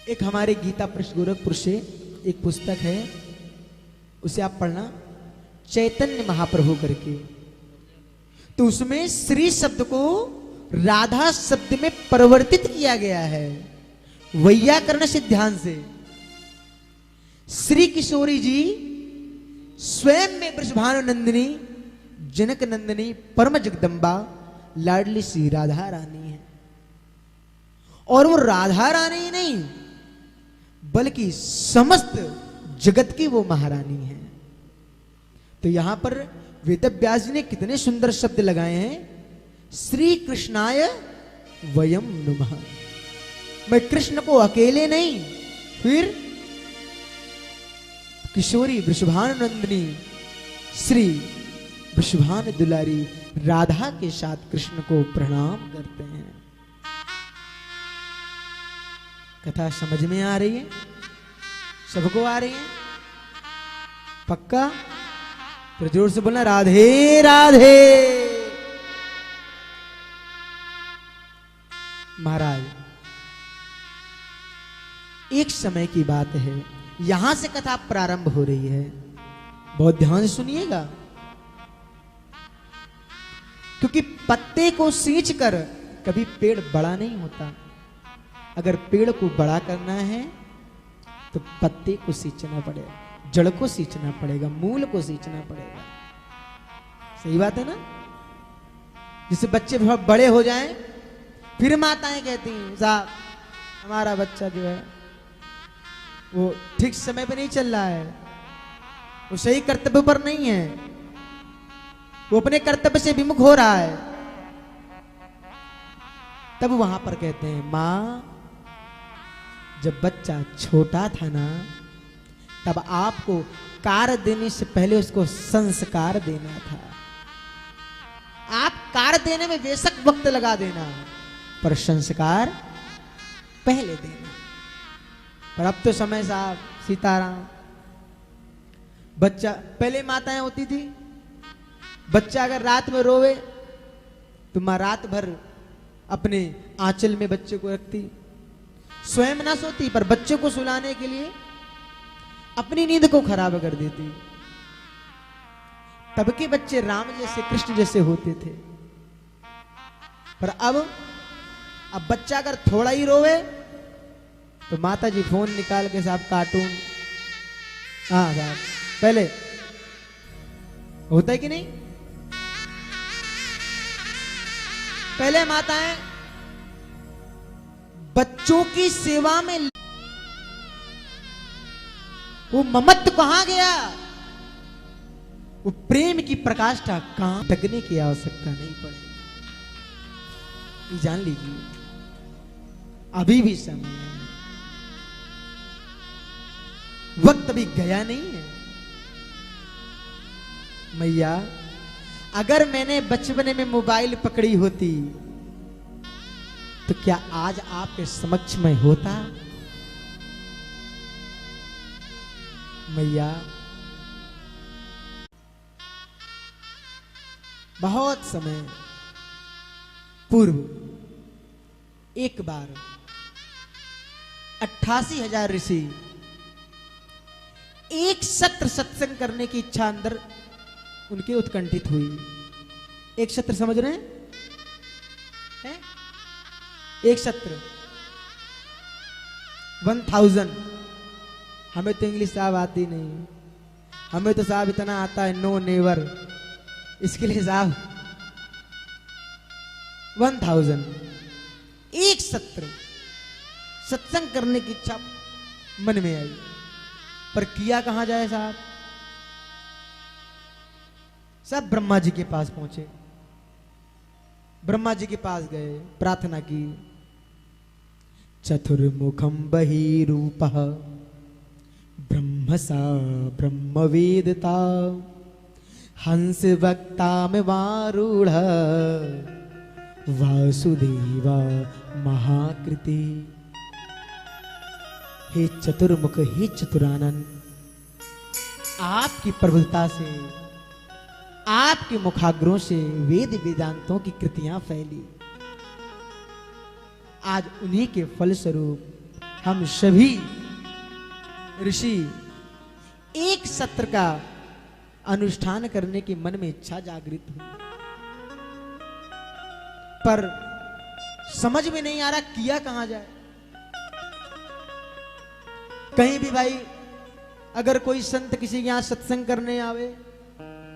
एक हमारे गीता पृष्ठ गोरखपुर से एक पुस्तक है, उसे आप पढ़ना, चैतन्य महाप्रभु करके। तो उसमें श्री शब्द को राधा शब्द में परिवर्तित किया गया है वैयाकरण से ध्यान से। श्री किशोरी जी स्वयं में वृषभानुनंदिनी जनक नंदिनी परम जगदम्बा लाडली सी राधा रानी है। और वो राधा रानी नहीं बल्कि समस्त जगत की वो महारानी है। तो यहां पर वेदव्यास जी ने कितने सुंदर शब्द लगाए हैं, श्री कृष्णाय वयम नुमः। मैं कृष्ण को अकेले नहीं, फिर किशोरी वृषभानुनंदिनी श्री वृषभान दुलारी राधा के साथ कृष्ण को प्रणाम करते हैं। कथा समझ में आ रही है? सबको आ रही है? पक्का? तो जोर से बोलना, राधे राधे। महाराज एक समय की बात है, यहां से कथा प्रारंभ हो रही है, बहुत ध्यान से सुनिएगा, क्योंकि पत्ते को सींच कर कभी पेड़ बड़ा नहीं होता। अगर पेड़ को बड़ा करना है तो पत्ते को सींचना पड़ेगा, जड़ को सींचना पड़ेगा, मूल को सींचना पड़ेगा। सही बात है ना? जिससे बच्चे बहुत बड़े हो जाएं, फिर माताएं कहती हैं साहब हमारा बच्चा जो है वो ठीक समय पे नहीं चल रहा है, वो सही कर्तव्य पर नहीं है, वो अपने कर्तव्य से विमुख हो रहा है। तब वहां पर कहते हैं मां जब बच्चा छोटा था ना तब आपको कार्य देने से पहले उसको संस्कार देना था। आप कार्य देने में बेशक वक्त लगा देना पर संस्कार पहले देना। पर अब तो समय साहब सीताराम, बच्चा पहले माताएं होती थी, बच्चा अगर रात में रोवे तो मां रात भर अपने आंचल में बच्चे को रखती, स्वयं ना सोती पर बच्चे को सुलाने के लिए अपनी नींद को खराब कर देती। तब के बच्चे राम जैसे कृष्ण जैसे होते थे। पर अब बच्चा अगर थोड़ा ही रोवे तो माता जी फोन निकाल के साहब कार्टून, हाँ साहब पहले होता है कि नहीं? पहले माताएं बच्चों की सेवा में, वो ममत्व कहां गया, वो प्रेम की प्रकाष्ठा कहां, जगने की आवश्यकता नहीं पड़ेगी। ये जान लीजिए अभी भी समय है, वक्त अभी गया नहीं है। मैया अगर मैंने बचपन में मोबाइल पकड़ी होती तो क्या आज आपके समक्ष में होता? मैया बहुत समय पूर्व एक बार 88,000 ऋषि एक सत्र सत्संग करने की इच्छा अंदर उनके उत्कंठित हुई। एक सत्र समझ रहे हैं? एक सत्र 1000। हमें तो इंग्लिश साहब आती नहीं, हमें तो साहब इतना आता है नो नेवर, इसके लिए साहब 1000 एक सत्र सत्संग करने की इच्छा मन में आई, पर किया कहां जाए साहब? सब ब्रह्मा जी के पास पहुंचे, ब्रह्मा जी के पास गए, प्रार्थना की। चतुर्मुखम बहिरूपः ब्रह्मसा ब्रह्मवेदता हंस वक्ता में वारूढ़ वासुदेवा महाकृति। हे चतुर्मुख, हे चतुरानन, आपकी प्रभुता से, आपके मुखाग्रों से वेद वेदांतों की कृतियां फैली। आज उन्हीं के फलस्वरूप हम सभी ऋषि एक सत्र का अनुष्ठान करने की मन में इच्छा जागृत हुई, पर समझ में नहीं आ रहा किया कहां जाए। कहीं भी भाई अगर कोई संत किसी के यहां सत्संग करने आवे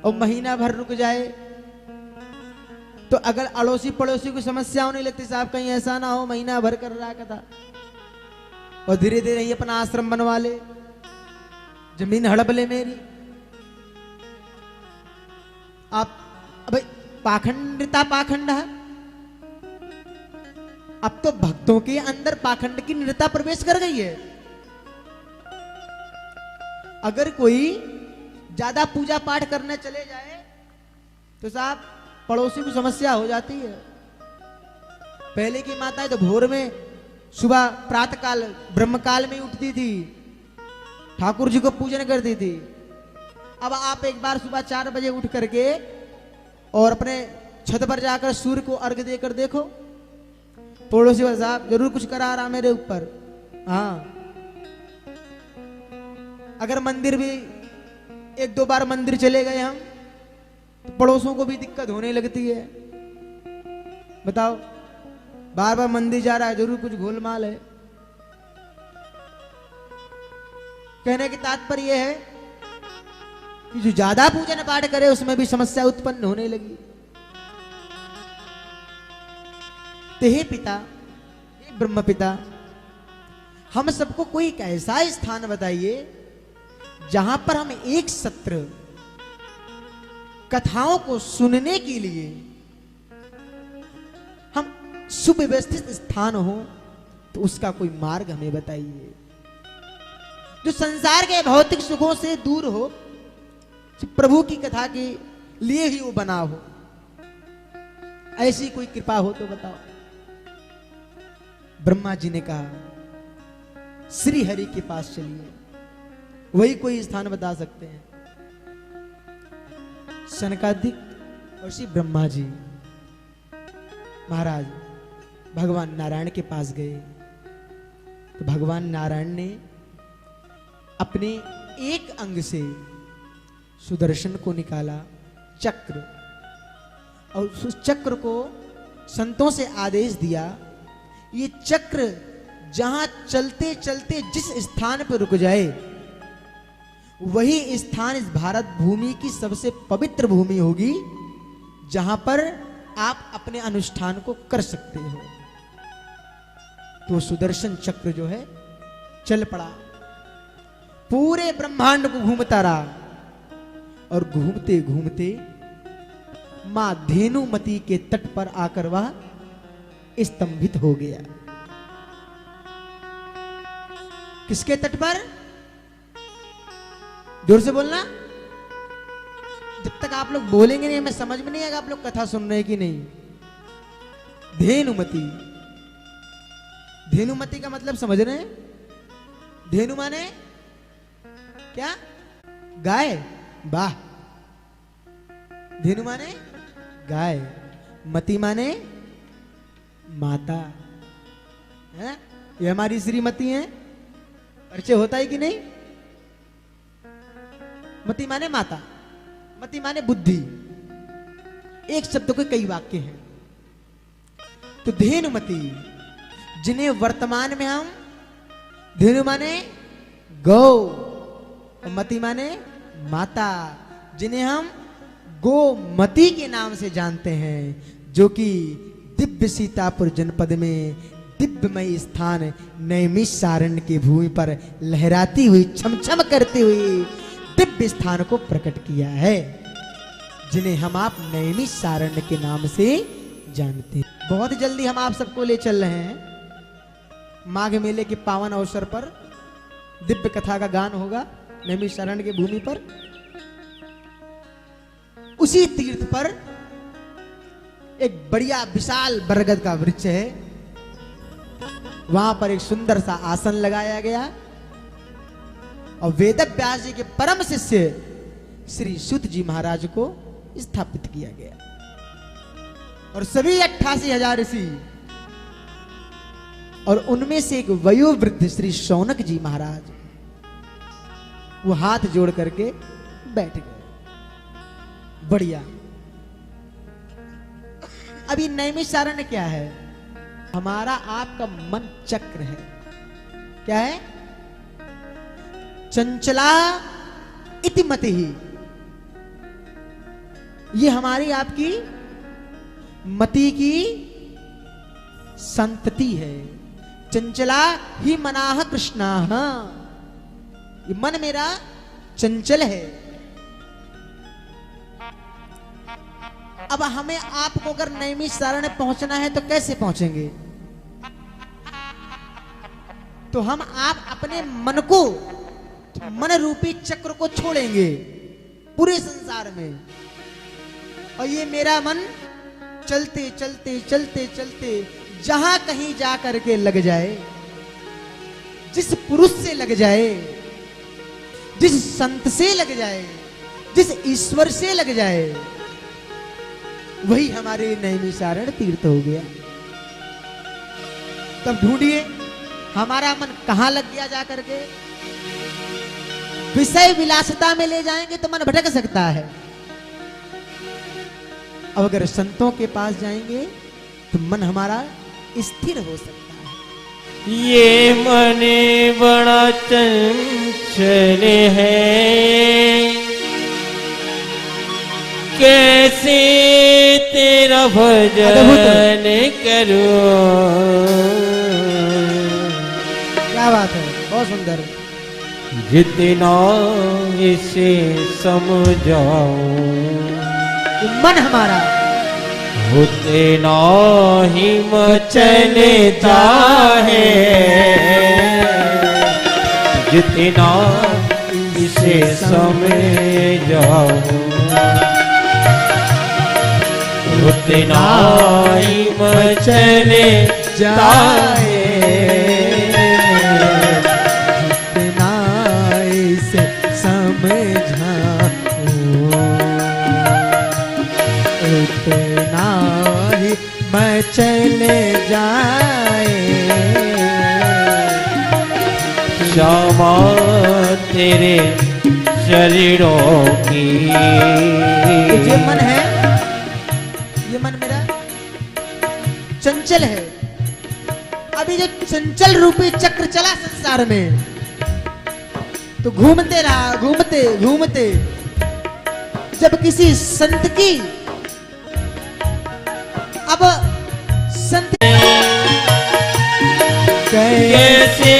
और महीना भर रुक जाए तो अगर अड़ोसी पड़ोसी को समस्या होने लगती, साहब कहीं ऐसा ना हो महीना भर कर रहा कथा और धीरे धीरे ही अपना आश्रम बनवा ले, जमीन हड़प ले मेरी। आप भाई पाखंडता पाखंड है, अब तो भक्तों के अंदर पाखंड की निरता प्रवेश कर गई है। अगर कोई ज्यादा पूजा पाठ करने चले जाए तो साहब पड़ोसी को समस्या हो जाती है। पहले की माताएं तो भोर में सुबह प्रातः काल ब्रह्म काल में उठती थी, ठाकुर जी को पूजन करती थी। अब आप एक बार सुबह 4 बजे उठ करके और अपने छत पर जाकर सूर्य को अर्घ देकर देखो, पड़ोसी वाला साहब जरूर कुछ करा रहा मेरे ऊपर। हाँ, अगर मंदिर भी 1-2 बार मंदिर चले गए हम तो पड़ोसों को भी दिक्कत होने लगती है। बताओ, बार बार मंदिर जा रहा है, जरूर कुछ गोलमाल है। कहने की तात्पर्य है कि जो ज्यादा पूजन पाठ करे उसमें भी समस्या उत्पन्न होने लगी। तो हे पिता, हे ब्रह्म पिता, हम सबको कोई एक ऐसा स्थान बताइए जहां पर हम एक सत्र कथाओं को सुनने के लिए हम सुव्यवस्थित स्थान हो, तो उसका कोई मार्ग हमें बताइए जो संसार के भौतिक सुखों से दूर हो, प्रभु की कथा के लिए ही वो बना हो। ऐसी कोई कृपा हो तो बताओ। ब्रह्मा जी ने कहा श्री हरि के पास चलिए, वही कोई स्थान बता सकते हैं। सनकादिक और श्री ब्रह्मा जी महाराज भगवान नारायण के पास गए, तो भगवान नारायण ने अपने एक अंग से सुदर्शन को निकाला, चक्र, और उस चक्र को संतों से आदेश दिया, ये चक्र जहां चलते चलते जिस स्थान पर रुक जाए वही स्थान इस भारत भूमि की सबसे पवित्र भूमि होगी, जहां पर आप अपने अनुष्ठान को कर सकते हो। तो सुदर्शन चक्र जो है चल पड़ा, पूरे ब्रह्मांड को घूमता रहा, और घूमते घूमते मां धेनुमती के तट पर आकर वह स्तंभित हो गया। किसके तट पर? जोर से बोलना, जब तक आप लोग बोलेंगे नहीं हमें समझ में नहीं आएगा आप लोग कथा सुन रहे हैं कि नहीं। धेनुमती, धेनुमती का मतलब समझ रहे हैं? धेनु माने क्या? गाय। वाह, धेनु माने गाय, मती माने माता है। ये हमारी श्रीमती है, परिचय होता है कि नहीं? मती माने माता, मती माने बुद्धि। एक शब्द के कई वाक्य हैं। तो धेनुमती, जिन्हें वर्तमान में हम धेनु माने गौ, मती माने माता, जिन्हें हम गोमती के नाम से जानते हैं, जो कि दिव्य सीतापुर जनपद में दिव्यमय स्थान नैमिषारण्य की भूमि पर लहराती हुई छमछम करती हुई दिव्य स्थान को प्रकट किया है, जिन्हें हम आप नैमिषारण्य के नाम से जानते हैं। बहुत जल्दी हम आप सबको ले चल रहे हैं, माघ मेले के पावन अवसर पर दिव्य कथा का गान होगा नैमिषारण्य की भूमि पर। उसी तीर्थ पर एक बढ़िया विशाल बरगद का वृक्ष है, वहां पर एक सुंदर सा आसन लगाया गया, और वेदव्यास जी के परम शिष्य श्री सूत जी महाराज को स्थापित किया गया, और सभी 88,000 ऋषि, और उनमें से एक वयोवृद्ध श्री शौनक जी महाराज वो हाथ जोड़ करके बैठ गए। बढ़िया। अभी नैमिषारण्य क्या है? हमारा आपका मन चक्र है। क्या है? चंचला इति मति ही, ये हमारी आपकी मति की संतति है। चंचला ही मनाह कृष्णाः, ये मन मेरा चंचल है। अब हमें आपको अगर नैमिषारण्य पहुंचना है तो कैसे पहुंचेंगे? तो हम आप अपने मन को, मन रूपी चक्र को छोड़ेंगे पूरे संसार में, और ये मेरा मन चलते चलते चलते चलते जहां कहीं जा करके लग जाए, जिस पुरुष से लग जाए, जिस संत से लग जाए, जिस ईश्वर से लग जाए, वही हमारे नैमिषारण्य तीर्थ हो गया। तब ढूंढिए हमारा मन कहां लग गया जा करके। विषय विलासिता में ले जाएंगे तो मन भटक सकता है, अब अगर संतों के पास जाएंगे तो मन हमारा स्थिर हो सकता है। ये मन बड़ा चंचल है, कैसे तेरा भजन करूं। क्या बात है, बहुत सुंदर। जितना इसे समझाऊं मन हमारा उतना ही मचलता है, जितना इसे समझाऊं उतना ही मचले जाए। जितना इसे समझाऊं उतना ही मैं चले जाए। क्षमा तेरे शरीरों की। ये मन है, ये मन मेरा चंचल है। अभी जो चंचल रूपी चक्र चला संसार में, तो घूमते रहा, घूमते घूमते जब किसी संत की, अब संत कैसे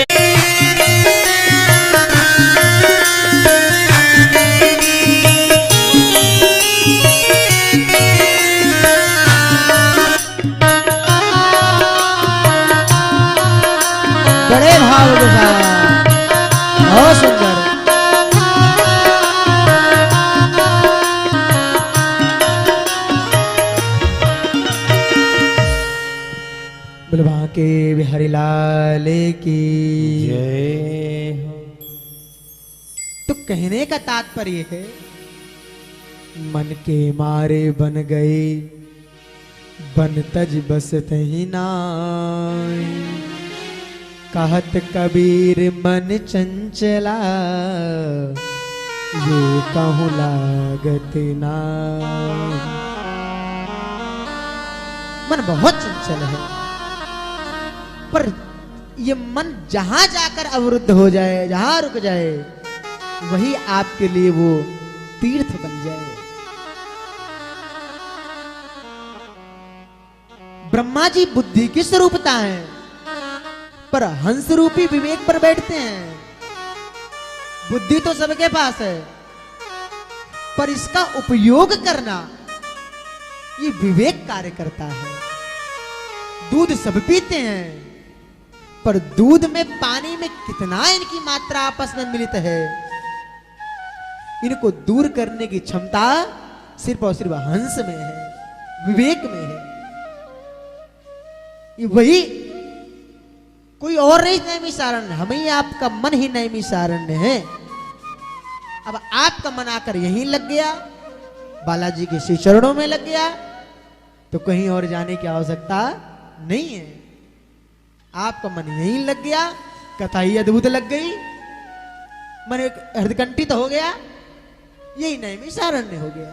बड़े भाव के साथ, बहुत सुंदर। बुलवा के बिहारी लाल की जय हो। तो कहने का तात्पर्य है, मन के मारे बन गए बन तज बसत ही नाय। कहत कबीर मन चंचला ये कहूँ लागत ना। मन बहुत चंचल है, पर ये मन जहां जाकर अवरुद्ध हो जाए, जहां रुक जाए, वही आपके लिए वो तीर्थ बन जाए। ब्रह्मा जी बुद्धि की स्वरूपता है, पर हंस रूपी विवेक पर बैठते हैं। बुद्धि तो सबके पास है, पर इसका उपयोग करना ये विवेक कार्य करता है। दूध सब पीते हैं, पर दूध में पानी में कितना इनकी मात्रा आपस में मिलित है, इनको दूर करने की क्षमता सिर्फ और सिर्फ हंस में है, विवेक में है। ये वही, कोई और नहीं नैमिषारण्य, हम ही आपका मन ही नैमिषारण्य है। अब आपका मन आकर यहीं लग गया, बालाजी के श्री चरणों में लग गया, तो कहीं और जाने की आवश्यकता नहीं है। आपका मन यहीं लग गया, कथा ही अद्भुत लग गई, मन एक हृदयकंठित हो गया, यही नैमिषारण्य हो गया।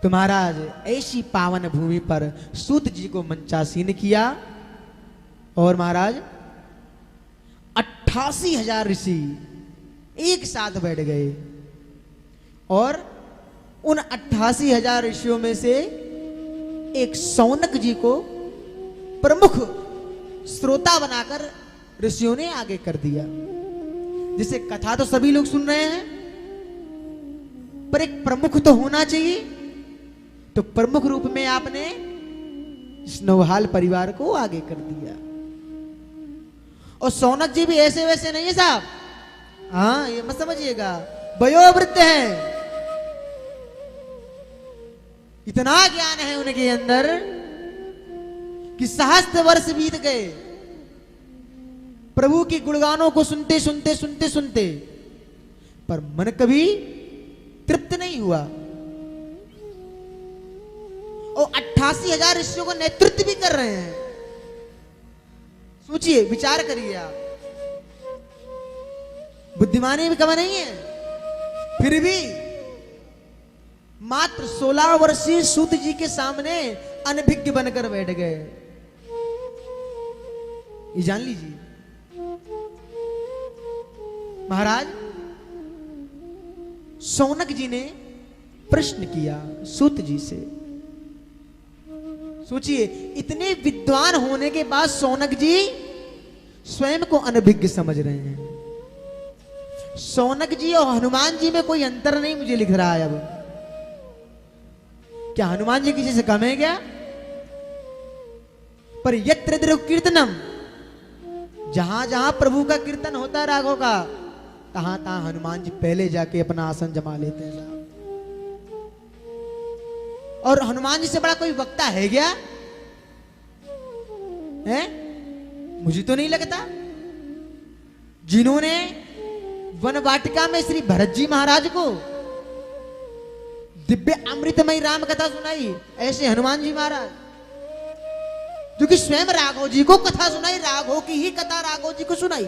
तो महाराज ऐसी पावन भूमि पर सूत जी को मंचासीन किया, और महाराज 88,000 ऋषि एक साथ बैठ गए, और उन 88,000 ऋषियों में से एक सौनक जी को प्रमुख श्रोता बनाकर ऋषियों ने आगे कर दिया। जिसे कथा तो सभी लोग सुन रहे हैं, पर एक प्रमुख तो होना चाहिए, तो प्रमुख रूप में आपने इस नौहाल परिवार को आगे कर दिया। और सौनक जी भी ऐसे वैसे नहीं है साहब, हाँ ये मत समझिएगा, वयोवृद्ध है, इतना ज्ञान है उनके अंदर कि सहस्त्र वर्ष बीत गए प्रभु की गुणगानों को सुनते सुनते सुनते सुनते, पर मन कभी तृप्त नहीं हुआ। और 88,000 ऋषियों को नेतृत्व भी कर रहे हैं। सोचिए, विचार करिए आप, बुद्धिमानी भी कम नहीं है, फिर भी मात्र 16 वर्षीय सूत जी के सामने अनभिज्ञ बनकर बैठ गए। ये जान लीजिए महाराज, शौनक जी ने प्रश्न किया सूत जी से। सोचिए, इतने विद्वान होने के बाद शौनक जी स्वयं को अनभिज्ञ समझ रहे हैं। शौनक जी और हनुमान जी में कोई अंतर नहीं मुझे लिख रहा है। अब क्या हनुमान जी किसी से कम है क्या? पर यत्र यत्र कीर्तनम, जहां जहां प्रभु का कीर्तन होता है राघव का, तहां तहां हनुमान जी पहले जाके अपना आसन जमा लेते हैं साहब। और हनुमान जी से बड़ा कोई वक्ता है क्या? है? मुझे तो नहीं लगता। जिन्होंने वन वाटिका में श्री भरत जी महाराज को दिव्य अमृतमयी राम कथा सुनाई, ऐसे हनुमान जी महाराज जो कि स्वयं राघव जी को कथा सुनाई, राघव की ही कथा राघव जी को सुनाई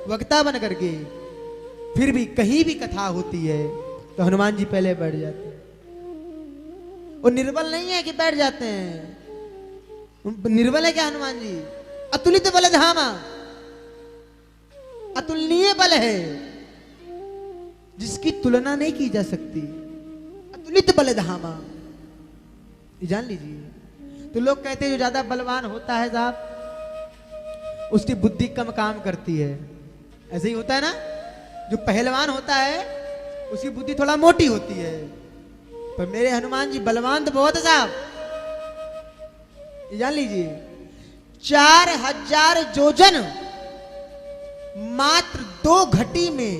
वक्ता बन करके। फिर भी कहीं भी कथा होती है तो हनुमान जी पहले बैठ जाते हैं। वो निर्बल नहीं है कि बैठ जाते हैं। निर्बल है क्या हनुमान जी? अतुलित बल धामा, अतुलनीय बल है जिसकी तुलना नहीं की जा सकती। अतुलित बल धामा, ये जान लीजिए। तो लोग कहते हैं जो ज्यादा बलवान होता है साहब, उसकी बुद्धि कम काम करती है। ऐसे ही होता है ना, जो पहलवान होता है उसकी बुद्धि थोड़ा मोटी होती है। पर मेरे हनुमान जी बलवान तो बहुत है साहब, ये जान लीजिए। 4000 योजन मात्र 2 घटी में,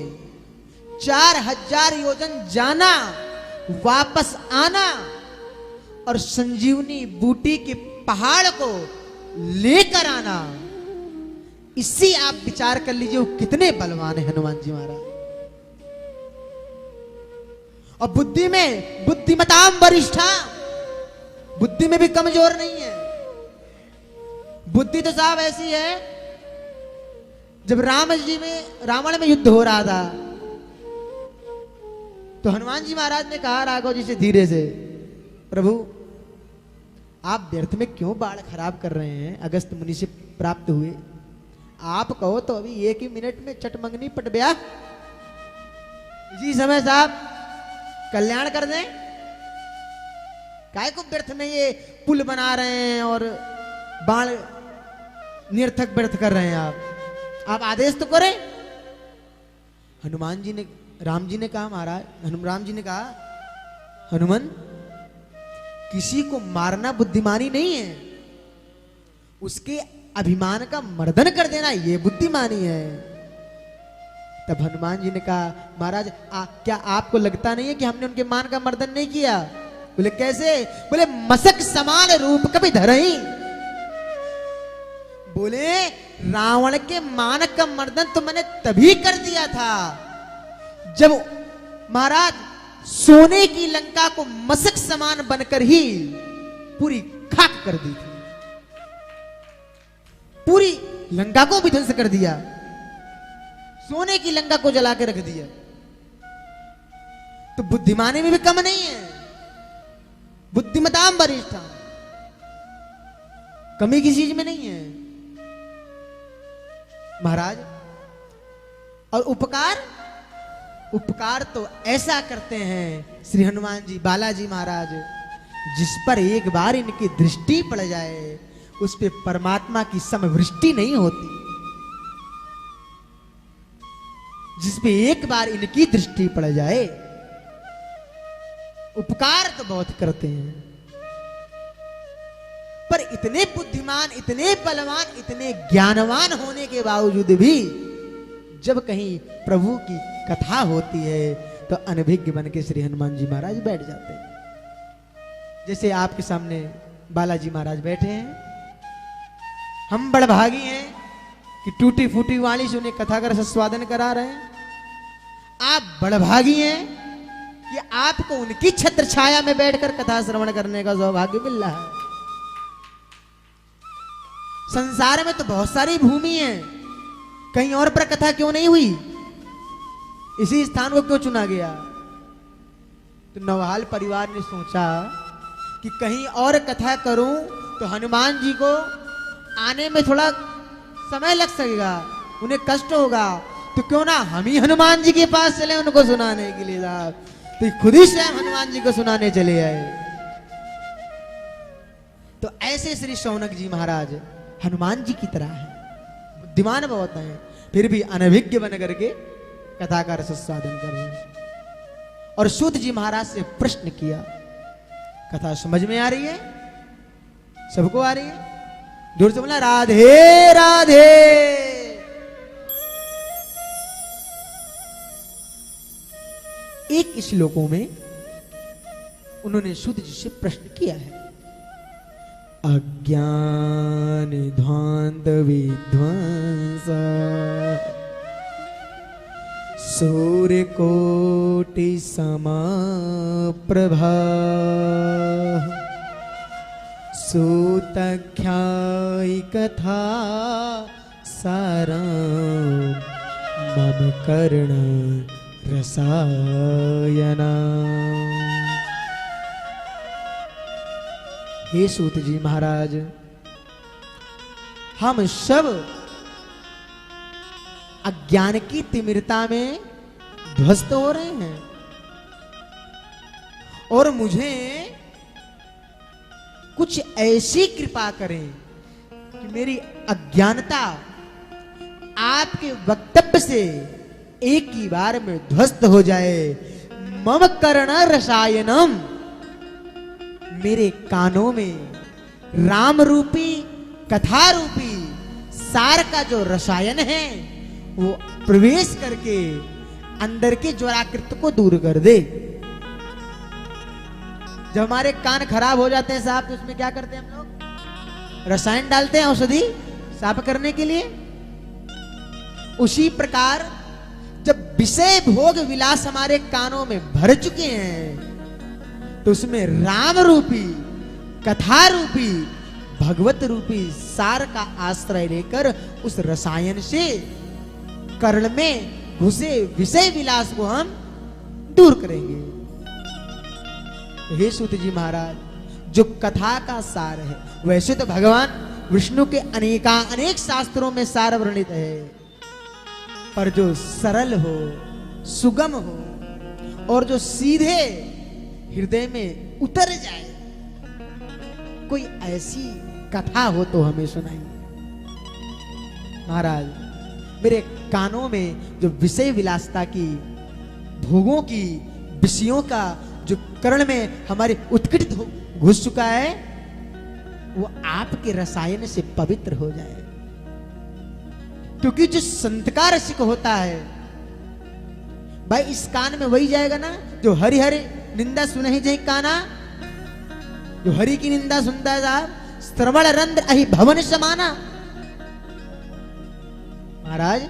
4000 योजन जाना वापस आना और संजीवनी बूटी के पहाड़ को लेकर आना, इससे आप विचार कर लीजिए वो कितने बलवान है हनुमान जी महाराज। और बुद्धि में बुद्धिमताम वरिष्ठा, बुद्धि में भी कमजोर नहीं है। बुद्धि तो साहब ऐसी है, जब रावण में युद्ध हो रहा था तो हनुमान जी महाराज ने कहा राघव जी से धीरे से, प्रभु आप व्यर्थ में क्यों बाण खराब कर रहे हैं? अगस्त मुनि से प्राप्त हुए, आप कहो तो अभी 1 ही मिनट में चटमंगनी पट ब्याह इसी समय साहब कल्याण कर दें। काय को व्यर्थ में ये पुल बना रहे हैं और बाण निरर्थक व्यर्थ कर रहे हैं? आप आदेश तो करें। हनुमान जी ने, राम जी ने कहा महाराज, राम जी ने कहा हनुमान, किसी को मारना बुद्धिमानी नहीं है, उसके अभिमान का मर्दन कर देना ये बुद्धिमानी है। तब हनुमान जी ने कहा महाराज क्या आपको लगता नहीं है कि हमने उनके मान का मर्दन नहीं किया? बोले कैसे? बोले मसक समान रूप कभी धरही। बोले रावण के मान का मर्दन तो मैंने तभी कर दिया था जब महाराज सोने की लंका को मसक समान बनकर ही पूरी खाक कर दी थी, पूरी लंका को भी ध्वंस कर दिया, सोने की लंका को जला के रख दिया। तो बुद्धिमानी में भी कम नहीं है, बुद्धिमताम वरिष्ठा, कमी किसी चीज में नहीं है महाराज। और उपकार तो ऐसा करते हैं श्री हनुमान जी, बालाजी महाराज, जिस पर एक बार इनकी दृष्टि पड़ जाए उस पे परमात्मा की समवृष्टि नहीं होती। जिस पे एक बार इनकी दृष्टि पड़ जाए, उपकार तो बहुत करते हैं, पर इतने बुद्धिमान, इतने बलवान, इतने ज्ञानवान होने के बावजूद भी जब कहीं प्रभु की कथा होती है तो अनभिज्ञ बन के श्री हनुमान जी महाराज बैठ जाते हैं। जैसे आपके सामने बालाजी महाराज बैठे हैं, हम बड़भागी हैं कि टूटी फूटी वाणी से उन्हें कथा का स्वादन करा रहे हैं। आप बड़भागी हैं कि आपको उनकी छत्र छाया में बैठकर कथा श्रवण करने का सौभाग्य मिल रहा है। संसार में तो बहुत सारी भूमि है, कहीं और पर कथा क्यों नहीं हुई? इसी स्थान को क्यों चुना गया? तो नवहाल परिवार ने सोचा कि कहीं और कथा करूं तो हनुमान जी को आने में थोड़ा समय लग सकेगा, उन्हें कष्ट होगा, तो क्यों ना हम ही हनुमान जी के पास चले उनको सुनाने के लिए साहब। तो खुद ही स्वयं हनुमान जी को सुनाने चले आए। तो ऐसे श्री शौनक जी महाराज हनुमान जी की तरह है, बुद्धिमान बहुत हैं, फिर भी अनभिज्ञ बन करके कथा का रस साधन कर रहे हैं। और सूत जी महाराज से प्रश्न किया, कथा समझ में आ रही है? सबको आ रही है? जोर से बोला राधे राधे। एक श्लोकों में उन्होंने सूत जी से प्रश्न किया है, अज्ञान ध्वांत विध्वंस सूर्य कोटि समप्रभा सूतख्यायि कथा सारं मम कर्ण रसायना। हे सूत जी महाराज, हम सब अज्ञान की तिमिरता में ध्वस्त हो रहे हैं और मुझे कुछ ऐसी कृपा करें कि मेरी अज्ञानता आपके वक्तव्य से एक ही बार में ध्वस्त हो जाए। मम कर्ण रसायनम, मेरे कानों में राम रूपी कथा रूपी सार का जो रसायन है वो प्रवेश करके अंदर के ज्वराकृत को दूर कर दे। जब हमारे कान खराब हो जाते हैं साहब, तो उसमें क्या करते हैं हम लोग? रसायन डालते हैं औषधि साफ करने के लिए। उसी प्रकार जब विषय भोग विलास हमारे कानों में भर चुके हैं, तो उसमें राम रूपी कथा रूपी भगवत रूपी सार का आश्रय लेकर उस रसायन से कर्ण में घुसे विषय विलास को हम दूर करेंगे। हे सूत जी महाराज, जो कथा का सार है, वैसे तो भगवान विष्णु के अनेक शास्त्रों में सार वर्णित है, पर जो सरल हो, सुगम हो और जो सीधे हृदय में उतर जाए, कोई ऐसी कथा हो तो हमें सुनाइए। महाराज, मेरे कानों में जो विषय विलासता की, भोगों की, विषयों का जो कर्ण में हमारे उत्कटित घुस चुका है, वो आपके रसायन से पवित्र हो जाए। क्योंकि जो संत का रसिक होता है भाई, इस कान में वही जाएगा ना जो हरि हरि निंदा सुनहि जय काना। जो हरि की निंदा सुनता है साहब, श्रवण रंध्र अहि भवन समाना। महाराज,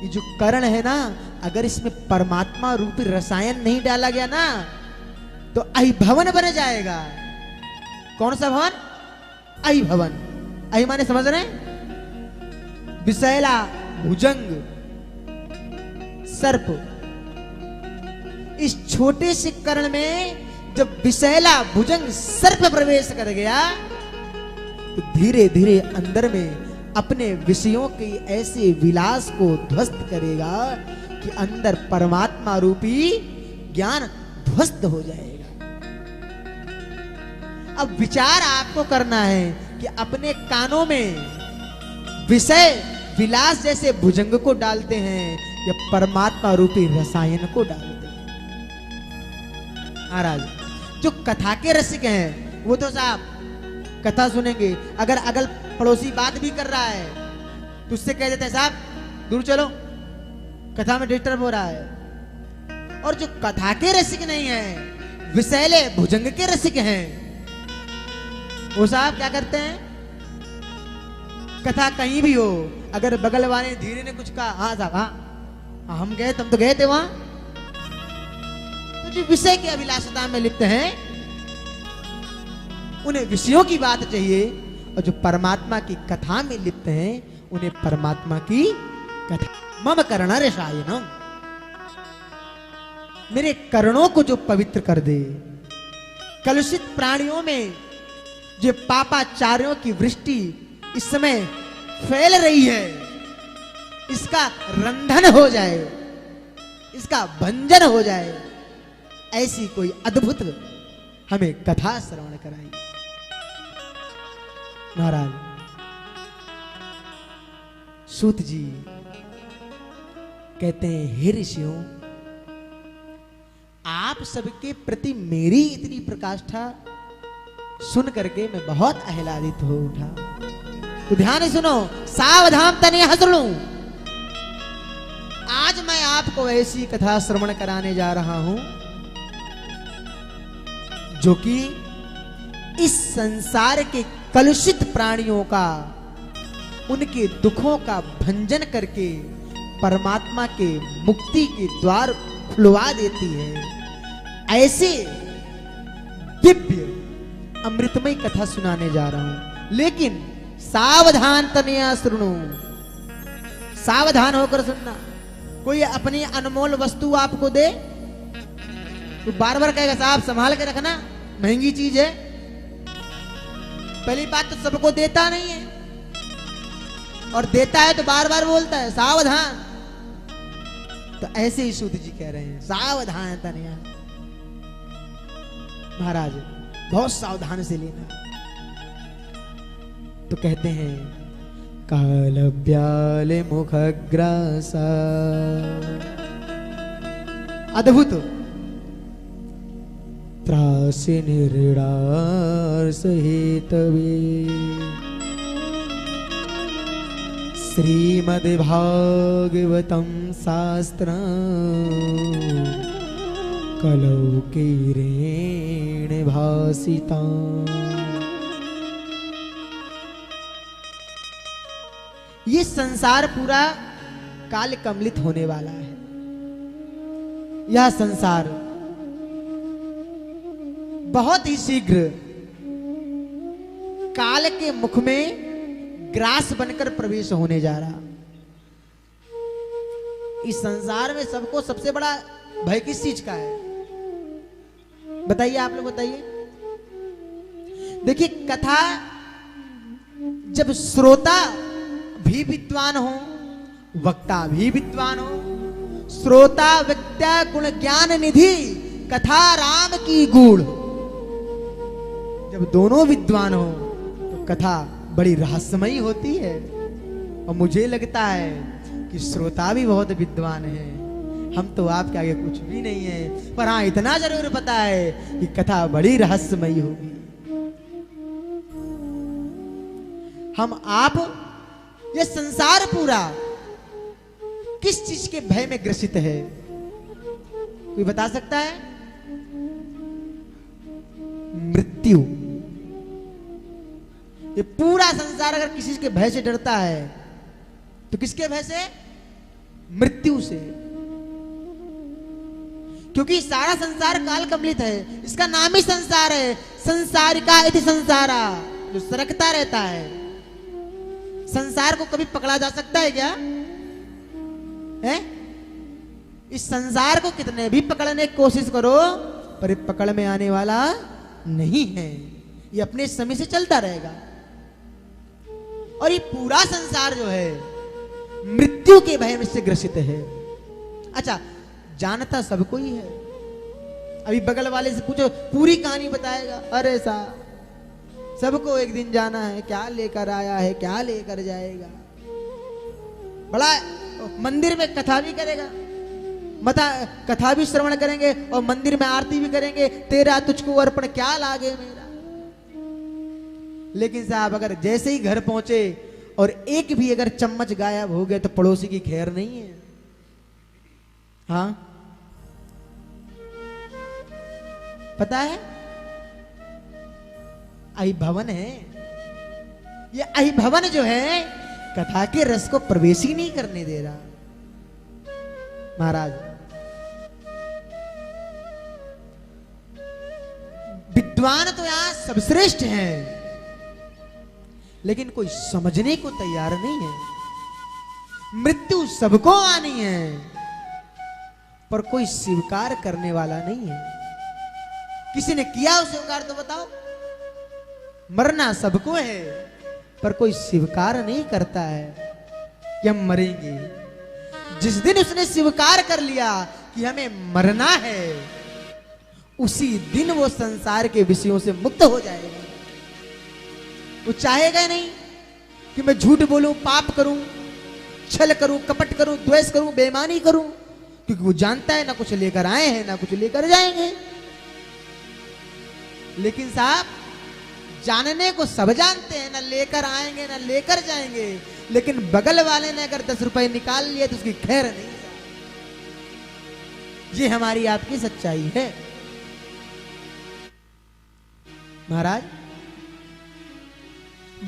ये जो कर्ण है ना, अगर इसमें परमात्मा रूपी रसायन नहीं डाला गया ना, तो अहि भवन बन जाएगा। कौन सा भवन? अहि भवन। अहि माने समझ रहे हैं? विषैला भुजंग सर्प। इस छोटे से कर्ण में जब विषैला भुजंग सर्प प्रवेश कर गया, तो धीरे धीरे अंदर में अपने विषयों के ऐसे विलास को ध्वस्त करेगा कि अंदर परमात्मा रूपी ज्ञान ध्वस्त हो जाएगा। अब विचार आपको करना है कि अपने कानों में विषय विलास जैसे भुजंग को डालते हैं या परमात्मा रूपी रसायन को डालते हैं। महाराज, जो कथा के रसिक हैं वो तो साहब कथा सुनेंगे, अगर अगल पड़ोसी बात भी कर रहा है तो उससे कह देते हैं साहब दूर चलो, कथा में डिस्टर्ब हो रहा है। और जो कथा के रसिक नहीं है, विषैले भुजंग के रसिक हैं, वो साहब क्या करते हैं? कथा कहीं भी हो, अगर बगल वाले धीरे ने कुछ कहा, हाँ साहब हाँ हम गए, तुम तो गए थे वहां। तो जो विषय की अभिलाषता में लिप्त हैं, उन्हें विषयों की बात चाहिए, और जो परमात्मा की कथा में लिप्त हैं, उन्हें परमात्मा की कथा। मम कर्ण रसायनम, मेरे कर्णों को जो पवित्र कर दे। कलुषित प्राणियों में जो पापाचार्यों की वृष्टि इस समय फैल रही है, इसका रंधन हो जाए, इसका भंजन हो जाए, ऐसी कोई अद्भुत हमें कथा श्रवण कराई। महाराज सूत जी कहते हैं, हे ऋषियों, आप सबके प्रति मेरी इतनी प्रकाष्ठा सुन करके मैं बहुत आह्लादित हो उठा। तो ध्यान से सुनो, सावधान तनिया सुनो। आज मैं आपको ऐसी कथा श्रवण कराने जा रहा हूं जो कि इस संसार के कलुषित प्राणियों का, उनके दुखों का भंजन करके परमात्मा के मुक्ति के द्वार खुलवा देती है। ऐसे दिव्य अमृतमय कथा सुनाने जा रहा हूं, लेकिन सावधान तनिया सुनो, सावधान होकर सुनना। कोई अपनी अनमोल वस्तु आपको दे तो बार बार कहेगा साहब संभाल के रखना, महंगी चीज है। पहली बात तो सबको देता नहीं है, और देता है तो बार बार बोलता है सावधान। तो ऐसे ही सूत जी कह रहे हैं, सावधान तनिया। महाराज बहुत सावधान से लेना। तो कहते हैं, कालव्याल मुखग्रासा, अद्भुत त्रासि निर्णार सहितवे, श्रीमद्भागवतं शास्त्रं कलौकीरेण भासितां। ये संसार पूरा काल कमलित होने वाला है। यह संसार बहुत ही शीघ्र काल के मुख में ग्रास बनकर प्रवेश होने जा रहा। इस संसार में सबको सबसे बड़ा भय किस चीज का है बताइए, आप लोग बताइए। देखिए, कथा जब श्रोता भी विद्वान हो, वक्ता भी विद्वान हो, श्रोता वक्ता गुण ज्ञान निधि कथा राम की गुण, जब दोनों विद्वान हो तो कथा बड़ी रहस्यमयी होती है। और मुझे लगता है कि श्रोता भी बहुत विद्वान है। हम तो आपके आगे कुछ भी नहीं है, पर हाँ इतना जरूर पता है कि कथा बड़ी रहस्यमयी होगी। हम आप ये संसार पूरा किस चीज के भय में ग्रसित है, कोई बता सकता है? मृत्यु। ये पूरा संसार अगर किसी के भय से डरता है तो किसके भय से? मृत्यु से। क्योंकि सारा संसार काल कमलित है, इसका नाम ही संसार है। संसारिका इति संसारा, जो सरकता रहता है। संसार को कभी पकड़ा जा सकता है क्या? है? इस संसार को कितने भी पकड़ने की कोशिश करो, पर ये पकड़ में आने वाला नहीं है। ये अपने समय से चलता रहेगा। और ये पूरा संसार जो है मृत्यु के भय में से ग्रसित है। अच्छा, जानता सबको ही है। अभी बगल वाले से पूछो, पूरी कहानी बताएगा। अरे साहब, सबको एक दिन जाना है, क्या लेकर आया है, क्या लेकर जाएगा। बड़ा मंदिर में कथा भी करेगा, कथा भी श्रवण करेंगे और मंदिर में आरती भी करेंगे। तेरा तुझको अर्पण क्या लागे मेरा। लेकिन साहब अगर जैसे ही घर पहुंचे और एक भी अगर चम्मच गायब हो गए तो पड़ोसी की खैर नहीं है। हाँ, पता है, अहिभवन है। ये अहिभवन जो है कथा के रस को प्रवेश ही नहीं करने दे रहा। महाराज, विद्वान तो यहां सबश्रेष्ठ हैं, लेकिन कोई समझने को तैयार नहीं है। मृत्यु सबको आनी है, पर कोई स्वीकार करने वाला नहीं है। किसी ने किया उस स्वीकार तो बताओ। मरना सबको है, पर कोई स्वीकार नहीं करता है कि हम मरेंगे। जिस दिन उसने स्वीकार कर लिया कि हमें मरना है, उसी दिन वो संसार के विषयों से मुक्त हो जाएगा। वो चाहेगा नहीं कि मैं झूठ बोलूं, पाप करूं, छल करूं, कपट करूं, द्वेष करूं, बेईमानी करूं, क्योंकि वो जानता है ना कुछ लेकर आए हैं ना कुछ लेकर जाएंगे। लेकिन साहब, जानने को सब जानते हैं, ना लेकर आएंगे ना लेकर जाएंगे, लेकिन बगल वाले ने अगर 10 रुपए निकाल लिए तो उसकी खैर नहीं। ये हमारी आपकी सच्चाई है महाराज।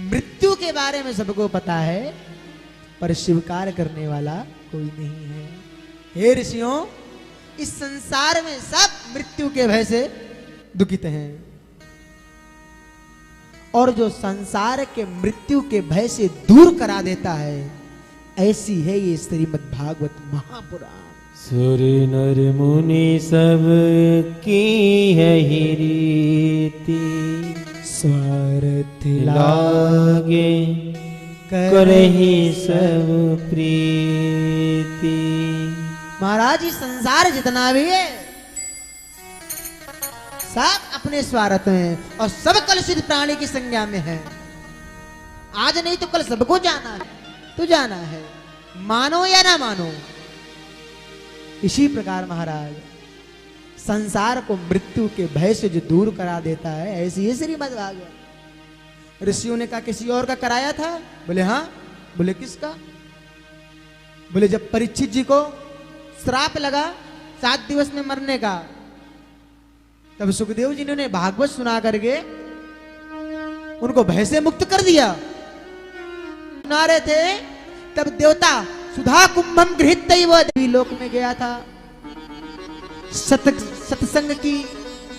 मृत्यु के बारे में सबको पता है, पर स्वीकार करने वाला कोई नहीं है। हे ऋषियों, इस संसार में सब मृत्यु के भय से दुखित हैं, और जो संसार के मृत्यु के भय से दूर करा देता है, ऐसी है ये श्रीमद् भागवत महापुराण। सुर नर मुनि सब की है रीति, स्वार्थ लागे करहि सब प्रीति। महाराज, ये संसार जितना भी है सब अपने स्वार्थ में, और सब कलुषित प्राणी की संज्ञा में है। आज नहीं तो कल सबको जाना है, तो जाना है, मानो या ना मानो। इसी प्रकार महाराज, संसार को मृत्यु के भय से जो दूर करा देता है, ऐसी ही श्रीमद् भागवत। ऋषियों ने कहा किसी और का कराया था? बोले हाँ। बोले किसका? बोले जब परीक्षित जी को श्राप लगा 7 दिवस में मरने का, तब सुखदेव जी ने भागवत सुना करके उनको भय से मुक्त कर दिया। सुना रहे थे तब देवता सुधा कुंभम गृहीत देवी लोक में गया था, सत्संग की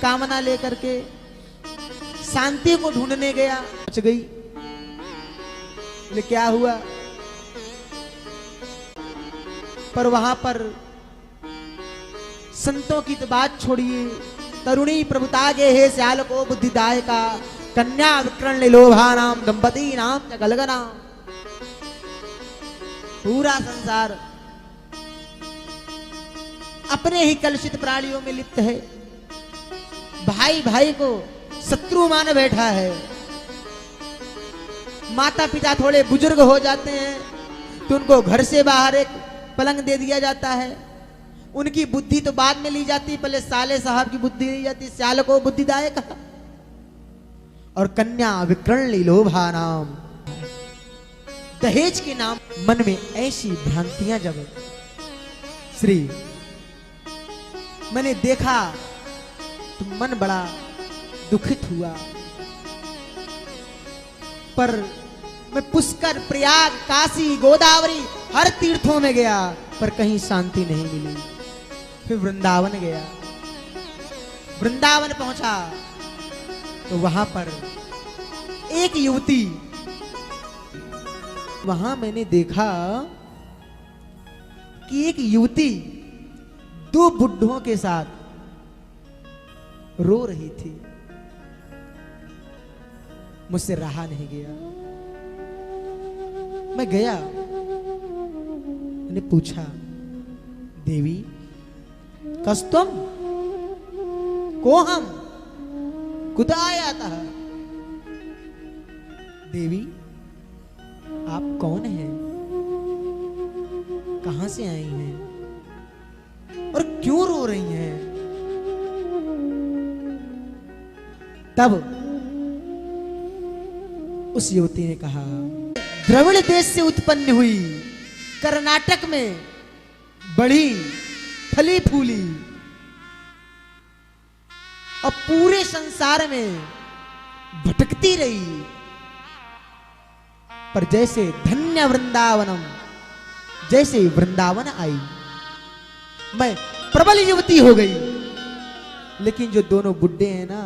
कामना लेकर के शांति को ढूंढने गया। पहुंच गई, बोले क्या हुआ? पर वहां पर संतों की तो बात छोड़िए, तरुणी प्रभुतागे हे श्याल को बुद्धिदायका, कन्या विकर्ण लोभा नाम दंपति नाम गलगना। पूरा संसार अपने ही कलुषित प्राणियों में लिप्त है, भाई भाई को शत्रु मान बैठा है। माता पिता थोड़े बुजुर्ग हो जाते हैं तो उनको घर से बाहर एक पलंग दे दिया जाता है, उनकी बुद्धि तो बाद में ली जाती, पहले साले साहब की बुद्धि ली जाती, श्याल को बुद्धिदायक। और कन्या विकर्ण लोभा नाम, दहेज के नाम। मन में ऐसी भ्रांतियां जब श्री मैंने देखा तो मन बड़ा दुखित हुआ। पर मैं पुष्कर, प्रयाग, काशी, गोदावरी हर तीर्थों में गया, पर कहीं शांति नहीं मिली। फिर वृंदावन गया, वृंदावन पहुंचा तो वहां पर एक युवती, वहां मैंने देखा कि एक युवती 2 बुड्ढों के साथ रो रही थी। मुझसे रहा नहीं गया, मैं गया, मैंने पूछा देवी कस्तम को हम कुदा आया था? देवी आप कौन हैं, कहां से आई हैं और क्यों रो रही हैं? तब उस युवती ने कहा, द्रविड़ देश से उत्पन्न हुई, कर्नाटक में बढ़ी, फली फूली और पूरे संसार में भटकती रही, पर जैसे धन्य वृंदावनम, जैसे वृंदावन आई, मैं प्रबल युवती हो गई। लेकिन जो दोनों बुड्ढे हैं ना,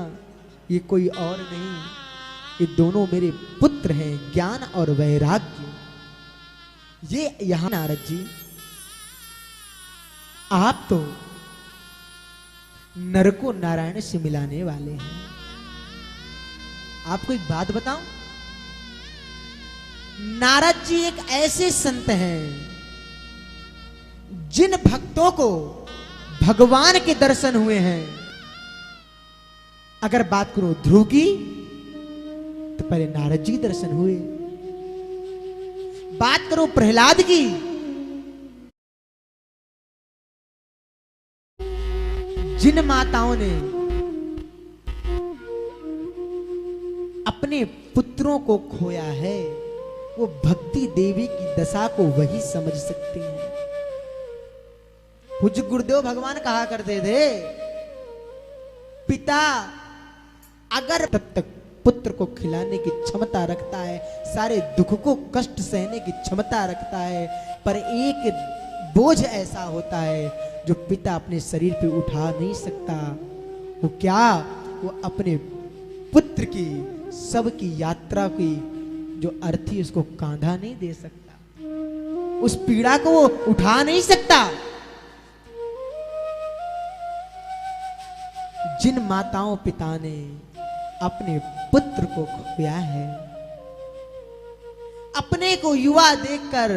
ये कोई और नहीं, ये दोनों मेरे पुत्र हैं, ज्ञान और वैराग्य। ये यहां नारद जी, आप तो नर को नारायण से मिलाने वाले हैं। आपको एक बात बताऊं, नारद जी एक ऐसे संत हैं जिन भक्तों को भगवान के दर्शन हुए हैं। अगर बात करो ध्रुव की तो पहले नारद जी दर्शन हुए। बात करो प्रहलाद की, जिन माताओं ने अपने पुत्रों को खोया है वो भक्ति देवी की दशा को वही समझ सकती हैं। पूज्य गुरुदेव भगवान कहा करते थे, पिता अगर तब तक पुत्र को खिलाने की क्षमता रखता है, सारे दुख को कष्ट सहने की क्षमता रखता है, पर एक बोझ ऐसा होता है जो पिता अपने शरीर पे उठा नहीं सकता। वो क्या? वो अपने पुत्र की सबकी यात्रा की जो अर्थी उसको कांधा नहीं दे सकता, उस पीड़ा को वो उठा नहीं सकता। जिन माताओं पिता ने अपने पुत्र को खोया है, अपने को युवा देखकर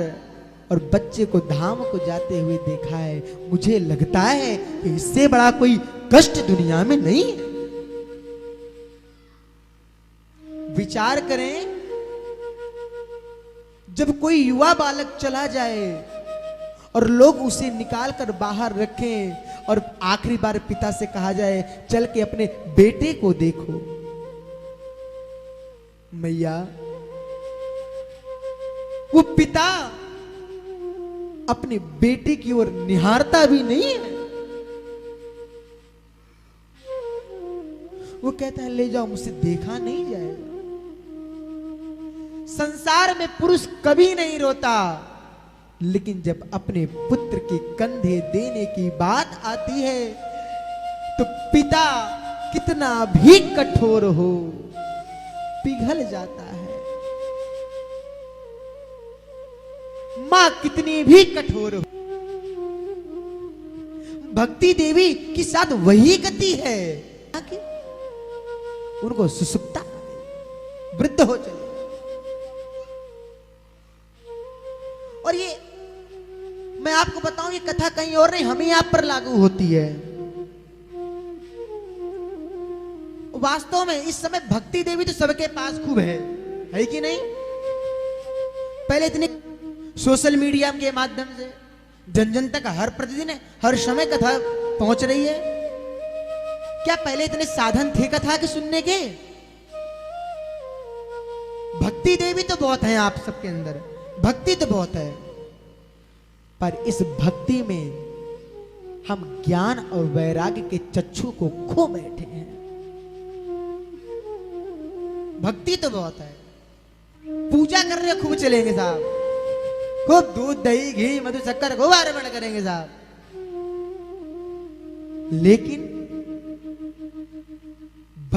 और बच्चे को धाम को जाते हुए देखा है, मुझे लगता है कि इससे बड़ा कोई कष्ट दुनिया में नहीं है। विचार करें, जब कोई युवा बालक चला जाए और लोग उसे निकाल कर बाहर रखें और आखिरी बार पिता से कहा जाए चल के अपने बेटे को देखो, मैया वो पिता अपने बेटे की ओर निहारता भी नहीं है। वो कहता है ले जाओ, मुझसे देखा नहीं जाएगा। संसार में पुरुष कभी नहीं रोता, लेकिन जब अपने पुत्र के कंधे देने की बात आती है तो पिता कितना भी कठोर हो पिघल जाता है। मां कितनी भी कठोर हो, भक्ति देवी के साथ वही गति है कि उनको सुसुप्ता वृद्ध हो चले। और ये मैं आपको बताऊं, ये कथा कहीं और नहीं, हमें आप पर लागू होती है। वास्तव में इस समय भक्ति देवी तो सबके पास खूब है कि नहीं? पहले इतनी सोशल मीडिया के माध्यम से जन जन तक हर प्रतिदिन हर समय कथा पहुंच रही है। क्या पहले इतने साधन थे कथा के सुनने के? भक्ति देवी तो बहुत है आप सबके अंदर, भक्ति तो बहुत है, पर इस भक्ति में हम ज्ञान और वैराग्य के चक्षु को खो बैठे हैं। भक्ति तो बहुत है, पूजा करने खूब चलेंगे साहब, खूब दूध दही घी मधु शक्कर खूब अर्पण करेंगे साहब, लेकिन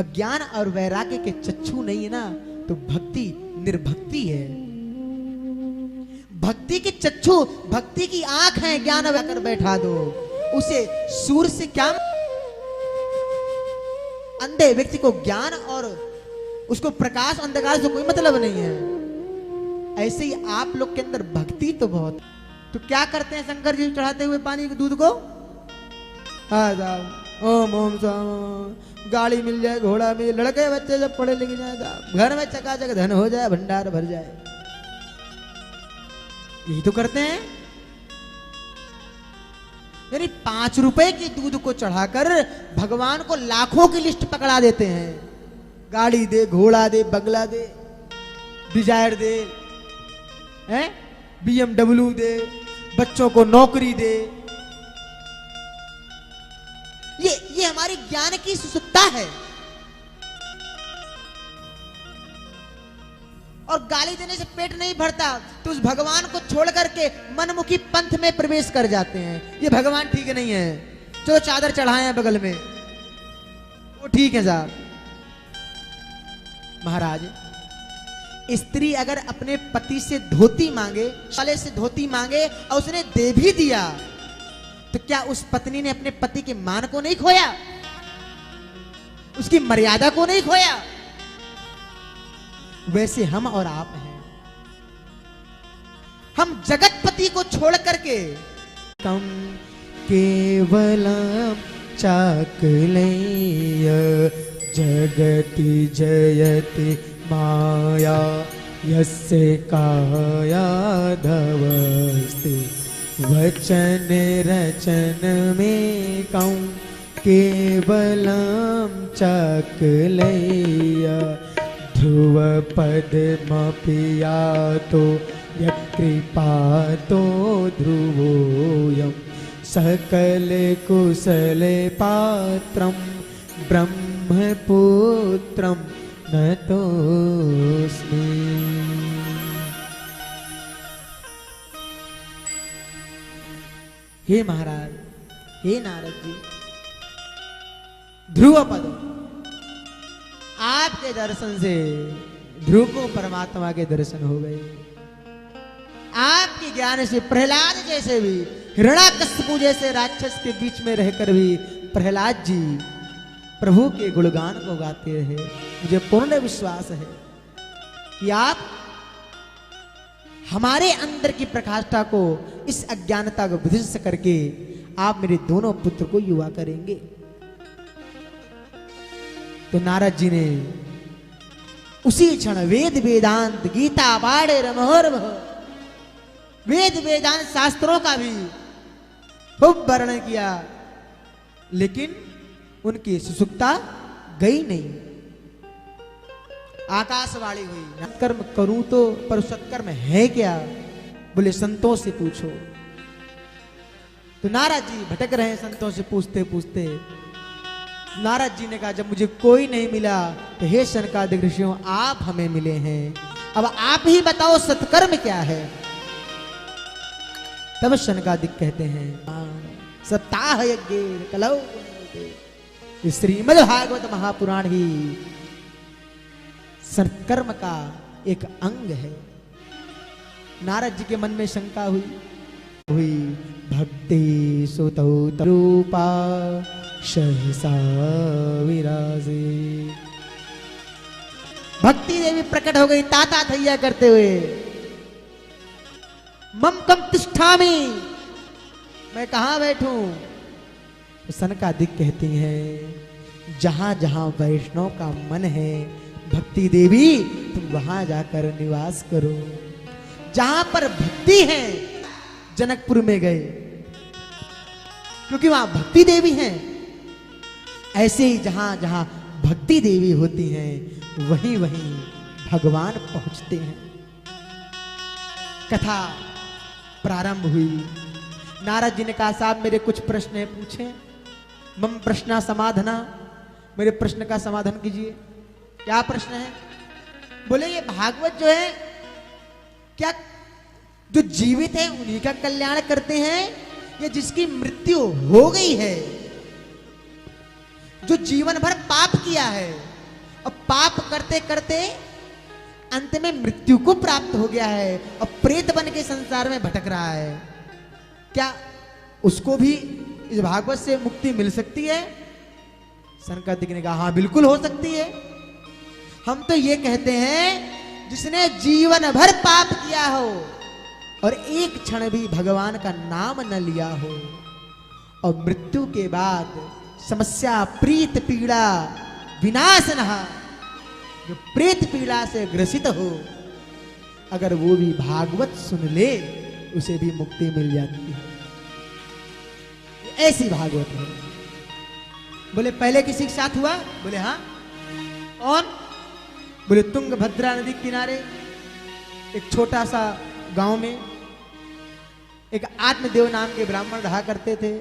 ज्ञान और वैराग्य के चक्षु नहीं है ना, तो भक्ति निर्भक्ति है। भक्ति के चक्षु, भक्ति की आंख है, ज्ञान कर बैठा दो उसे। सूर्य से क्या, अंधे व्यक्ति को ज्ञान और उसको प्रकाश अंधकार से कोई मतलब नहीं है। ऐसे ही आप लोग के अंदर भक्ति तो बहुत। तो क्या करते हैं शंकर जी चढ़ाते हुए पानी के दूध को? ओम ओम गाड़ी मिल जाए, घोड़ा मिल, लड़के बच्चे जब पढ़े लिखे जाए, घर में चकाचक धन हो जाए, भंडार भर जाए, यही तो करते हैं। यानी 5 रुपए के दूध को चढ़ाकर भगवान को लाखों की लिस्ट पकड़ा देते हैं। गाड़ी दे, घोड़ा दे, बंगला दे, डिजायर दे, हैं, BMW दे, बच्चों को नौकरी दे। ये हमारी ज्ञान की सुसुप्ता है। और गाली देने से पेट नहीं भरता तो उस भगवान को छोड़ करके मनमुखी पंथ में प्रवेश कर जाते हैं। ये भगवान ठीक नहीं है, जो चादर चढ़ाए हैं बगल में वो ठीक है साहब। महाराज, स्त्री अगर अपने पति से धोती मांगे, साले से धोती मांगे और उसने दे भी दिया, तो क्या उस पत्नी ने अपने पति के मान को नहीं खोया, उसकी मर्यादा को नहीं खोया? वैसे हम और आप हैं। हम जगतपति को छोड़ करके कम केवलम चाकलेय जगति जयति माया यस्य काया धवस्ति वचन रचन में कम केवलम चाकलेय ध्रुव पद्मपिया तो यत्कृपा तो ध्रुवोऽयं सकल कुशल पात्रं ब्रह्मपुत्रं नतोऽस्मि। हे महाराज, हे नारद जी, ध्रुव पद आपके दर्शन से ध्रुव को परमात्मा के दर्शन हो गए। आपके ज्ञान से प्रहलाद जैसे भी, हिरण्याकश्यप जैसे राक्षस के बीच में रहकर भी प्रहलाद जी प्रभु के गुणगान को गाते रहे। मुझे पूर्ण विश्वास है कि आप हमारे अंदर की प्रकाष्ठा को, इस अज्ञानता को विध्वंस करके आप मेरे दोनों पुत्र को युवा करेंगे। तो नारद जी ने उसी क्षण वेद वेदांत गीता पाढ़े रमोरमह वेद वेदांत शास्त्रों का भी खूब वर्णन किया, लेकिन उनकी सुसुप्ता गई नहीं। आकाशवाणी हुई, सत्कर्म करूं तो पर सत्कर्म है क्या? बोले संतों से पूछो। तो नारद जी भटक रहे हैं संतों से पूछते पूछते। नारद जी ने कहा जब मुझे कोई नहीं मिला तो हे शनकादिक ऋषियों आप हमें मिले हैं, अब आप ही बताओ सत्कर्म क्या है। तब शनकादिक कहते हैं सप्ताह यज्ञ कलौ श्रीमद् भागवत महापुराण ही सत्कर्म का एक अंग है। नारद जी के मन में शंका हुई भक्ति सुतौ रूपा सहसा विराजे। भक्ति देवी प्रकट हो गई ताता थैया करते हुए, मम कम तिष्ठामि, मैं कहां बैठूं। तो सनकादिक कहती हैं जहां जहां वैष्णव का मन है भक्ति देवी तुम वहां जाकर निवास करो। जहां पर भक्ति है, जनकपुर में गए क्योंकि वहां भक्ति देवी हैं। ऐसे ही जहां जहां भक्ति देवी होती हैं वहीं वहीं भगवान पहुंचते हैं। कथा प्रारंभ हुई। नारद जी ने कहा साहब मेरे कुछ प्रश्न है, पूछें। मम प्रश्न समाधाना, मेरे प्रश्न का समाधान कीजिए। क्या प्रश्न है? बोले ये भागवत जो है क्या जो जीवित है उन्हीं का कल्याण करते हैं या जिसकी मृत्यु हो गई है, जो जीवन भर पाप किया है और पाप करते करते अंत में मृत्यु को प्राप्त हो गया है और प्रेत बन के संसार में भटक रहा है, क्या उसको भी इस भागवत से मुक्ति मिल सकती है? सनकादिक ने कहा हाँ बिल्कुल हो सकती है। हम तो ये कहते हैं जिसने जीवन भर पाप किया हो और एक क्षण भी भगवान का नाम न लिया हो और मृत्यु के बाद समस्या प्रीत पीड़ा विनाश न, जो प्रेत पीड़ा से ग्रसित हो, अगर वो भी भागवत सुन ले उसे भी मुक्ति मिल जाती है। ऐसी भागवत है। बोले पहले किसी के साथ हुआ? बोले हाँ। कौन? बोले तुंगभद्रा नदी किनारे एक छोटा सा गांव में एक आत्मदेव नाम के ब्राह्मण रहा करते थे।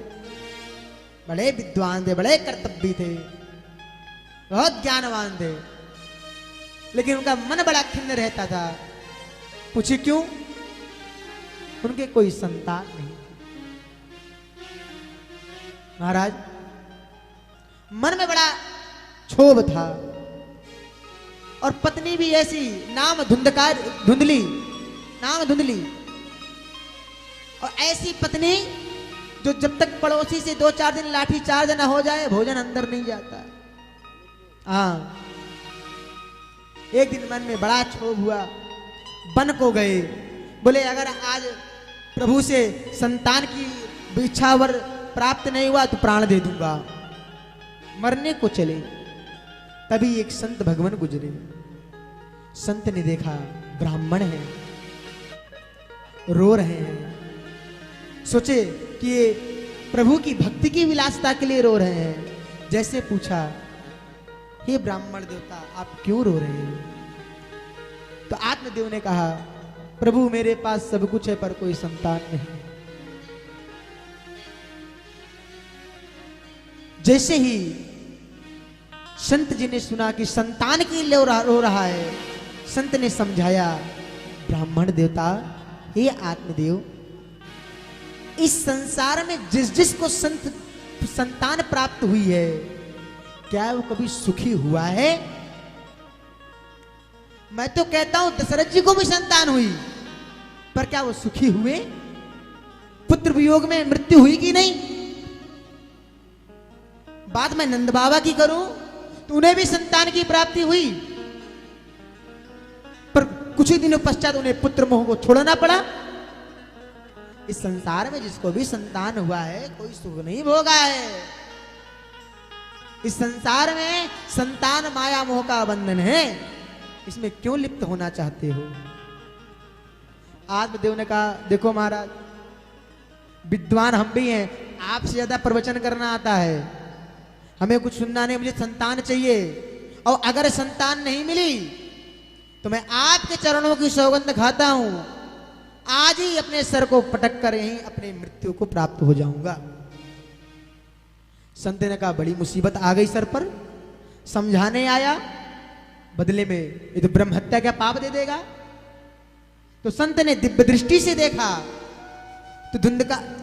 बड़े विद्वान थे, बड़े कर्तव्य थे, बहुत ज्ञानवान थे, लेकिन उनका मन बड़ा खिन्न रहता था। पूछे क्यों? उनके कोई संतान नहीं। महाराज मन में बड़ा क्षोभ था और पत्नी भी ऐसी नाम धुंधली और ऐसी पत्नी जो जब तक पड़ोसी से 2-4 दिन लाठी चार्ज न हो जाए भोजन अंदर नहीं जाता। हाँ एक दिन मन में बड़ा क्षोभ हुआ, वन को गए, बोले अगर आज प्रभु से संतान की इच्छा वर प्राप्त नहीं हुआ तो प्राण दे दूंगा। मरने को चले, तभी एक संत भगवान गुजरे। संत ने देखा ब्राह्मण है, रो रहे हैं। सोचे कि ये प्रभु की भक्ति की विलासता के लिए रो रहे हैं। जैसे पूछा, हे ब्राह्मण देवता आप क्यों रो रहे हैं? तो आत्मदेव ने कहा, प्रभु मेरे पास सब कुछ है पर कोई संतान नहीं। जैसे ही संत जी ने सुना कि संतान के लिए रो रहा है, संत ने समझाया, ब्राह्मण देवता हे आत्मदेव, इस संसार में जिस जिसको संतान प्राप्त हुई है, क्या वो कभी सुखी हुआ है? मैं तो कहता हूं दशरथ जी को भी संतान हुई, पर क्या वो सुखी हुए? पुत्र वियोग में मृत्यु हुई कि नहीं? बात मैं नंद बाबा की करूं तो उन्हें भी संतान की प्राप्ति हुई, पर कुछ ही दिनों पश्चात उन्हें पुत्र मोह को छोड़ना पड़ा। इस संसार में जिसको भी संतान हुआ है कोई सुख नहीं भोगा है। इस संसार में संतान माया मोह का बंधन है, इसमें क्यों लिप्त होना चाहते हो? आत्मदेव ने कहा, देखो महाराज, विद्वान हम भी हैं, आपसे ज्यादा प्रवचन करना आता है, हमें कुछ सुनना नहीं, मुझे संतान चाहिए। और अगर संतान नहीं मिली तो मैं आपके चरणों की सौगंध खाता हूं, आज ही अपने सर को पटक कर यहीं अपने मृत्यु को प्राप्त हो जाऊंगा। संत ने कहा, बड़ी मुसीबत आ गई सर पर, समझाने आया, बदले में ये तो ब्रह्म हत्या का पाप दे देगा। तो संत ने दिव्य दृष्टि से देखा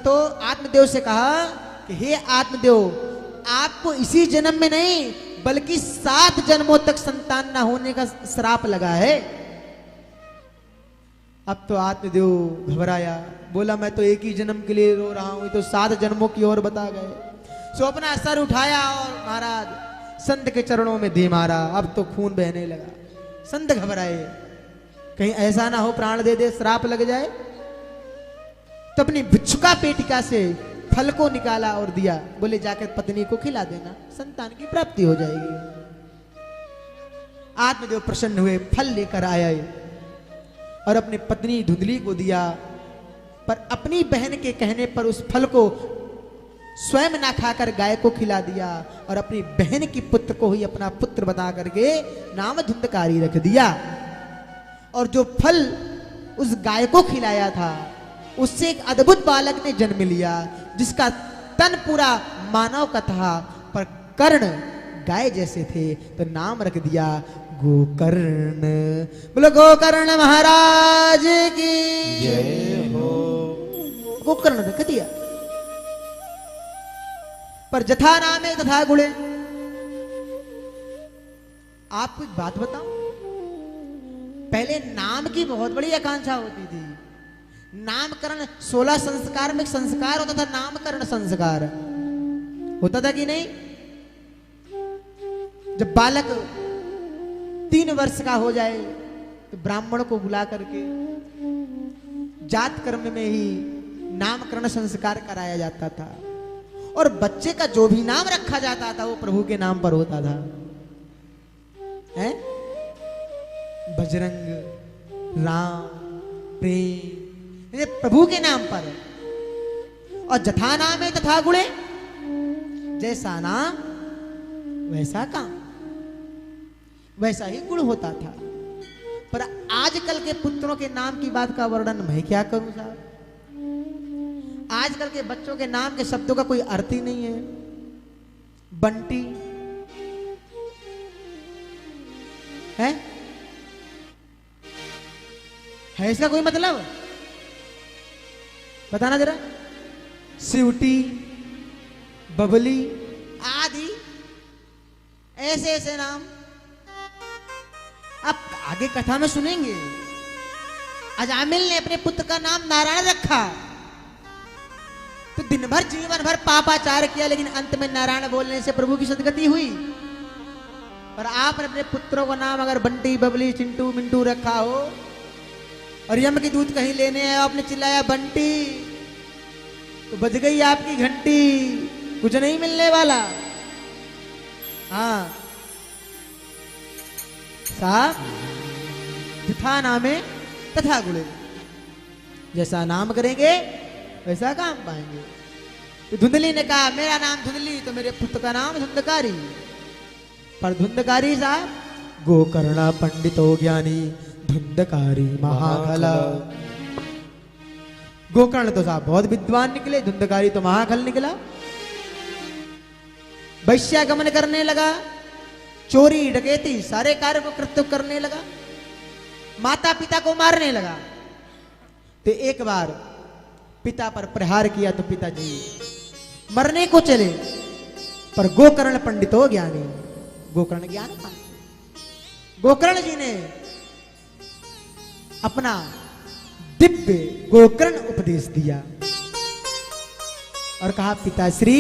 तो आत्मदेव से कहा कि हे आत्मदेव, आपको इसी जन्म में नहीं बल्कि 7 जन्मों तक संतान ना होने का श्राप लगा है। अब तो आत्मदेव घबराया, बोला मैं तो एक ही जन्म के लिए रो रहा हूं, तो 7 जन्मों की ओर बता गए। सो अपना सर उठाया और महाराज संत के चरणों में दे मारा। अब तो खून बहने लगा। संत घबराए, कहीं ऐसा ना हो प्राण दे दे, श्राप लग जाए। तो अपनी भिक्षुका पेटिका से फल को निकाला और दिया, बोले जाकर पत्नी को खिला देना, संतान की प्राप्ति हो जाएगी। आत्मदेव प्रसन्न हुए, फल लेकर आए और अपनी पत्नी धुंधली को दिया, पर अपनी बहन के कहने पर उस फल को स्वयं ना खाकर गाय को खिला दिया और अपनी बहन की पुत्र को ही अपना पुत्र बता करके नाम धुंधकारी रख दिया। और जो फल उस गाय को खिलाया था उससे एक अद्भुत बालक ने जन्म लिया, जिसका तन पूरा मानव का था पर कर्ण गाय जैसे थे, तो नाम रख दिया गोकर्ण। बोलो गोकर्ण महाराज की जय हो। गोकर्ण रख दिया। पर जथा नामे तथा गुणे। आपको एक बात बताऊं, पहले नाम की बहुत बड़ी आकांक्षा होती थी। नामकरण 16 संस्कार में एक संस्कार होता था, नामकरण संस्कार होता था कि नहीं? जब बालक 3 वर्ष का हो जाए तो ब्राह्मण को बुला करके जात कर्म में ही नामकरण संस्कार कराया जाता था। और बच्चे का जो भी नाम रखा जाता था वो प्रभु के नाम पर होता था। है? बजरंग, राम, प्रेम, ये प्रभु के नाम पर। और जथा नाम है तथा गुणे, जैसा नाम वैसा काम, वैसा ही गुण होता था। पर आजकल के पुत्रों के नाम की बात का वर्णन मैं क्या करूं साहब। आजकल के बच्चों के नाम के शब्दों का कोई अर्थ ही नहीं है। बंटी है इसका कोई मतलब? बताना जरा। सिवटी, बबली आदि ऐसे ऐसे नाम आप आगे कथा में सुनेंगे। अजामिल ने अपने पुत्र का नाम नारायण रखा, तो दिन भर जीवन भर पापाचार किया, लेकिन अंत में नारायण बोलने से प्रभु की सदगति हुई। पर आपने अपने पुत्रों का नाम अगर बंटी, बबली, चिंटू, मिंटू रखा हो और यम की दूध कहीं लेने आया, आपने चिल्लाया बंटी, तो बज गई आपकी घंटी, कुछ नहीं मिलने वाला। हाँ साहब, यथा नामे तथा गुणे, जैसा नाम करेंगे वैसा काम पाएंगे। तो धुंधली ने कहा मेरा नाम धुंधली, तो मेरे पुत्र का नाम धुंधकारी। पर धुंधकारी साहब, गोकर्णा पंडितो ज्ञानी धुंधकारी महाखला। गोकर्ण तो साहब बहुत विद्वान निकले, धुंधकारी तो महाखल निकला। वैश्यागमन करने लगा, चोरी डकैती सारे कार्य को कृत्य करने लगा, माता पिता को मारने लगा। तो एक बार पिता पर प्रहार किया तो पिताजी मरने को चले, पर गोकर्ण पंडितो ज्ञानी, गोकर्ण ज्ञान पाए। गोकर्ण जी ने अपना दिव्य गोकर्ण उपदेश दिया और कहा पिताश्री,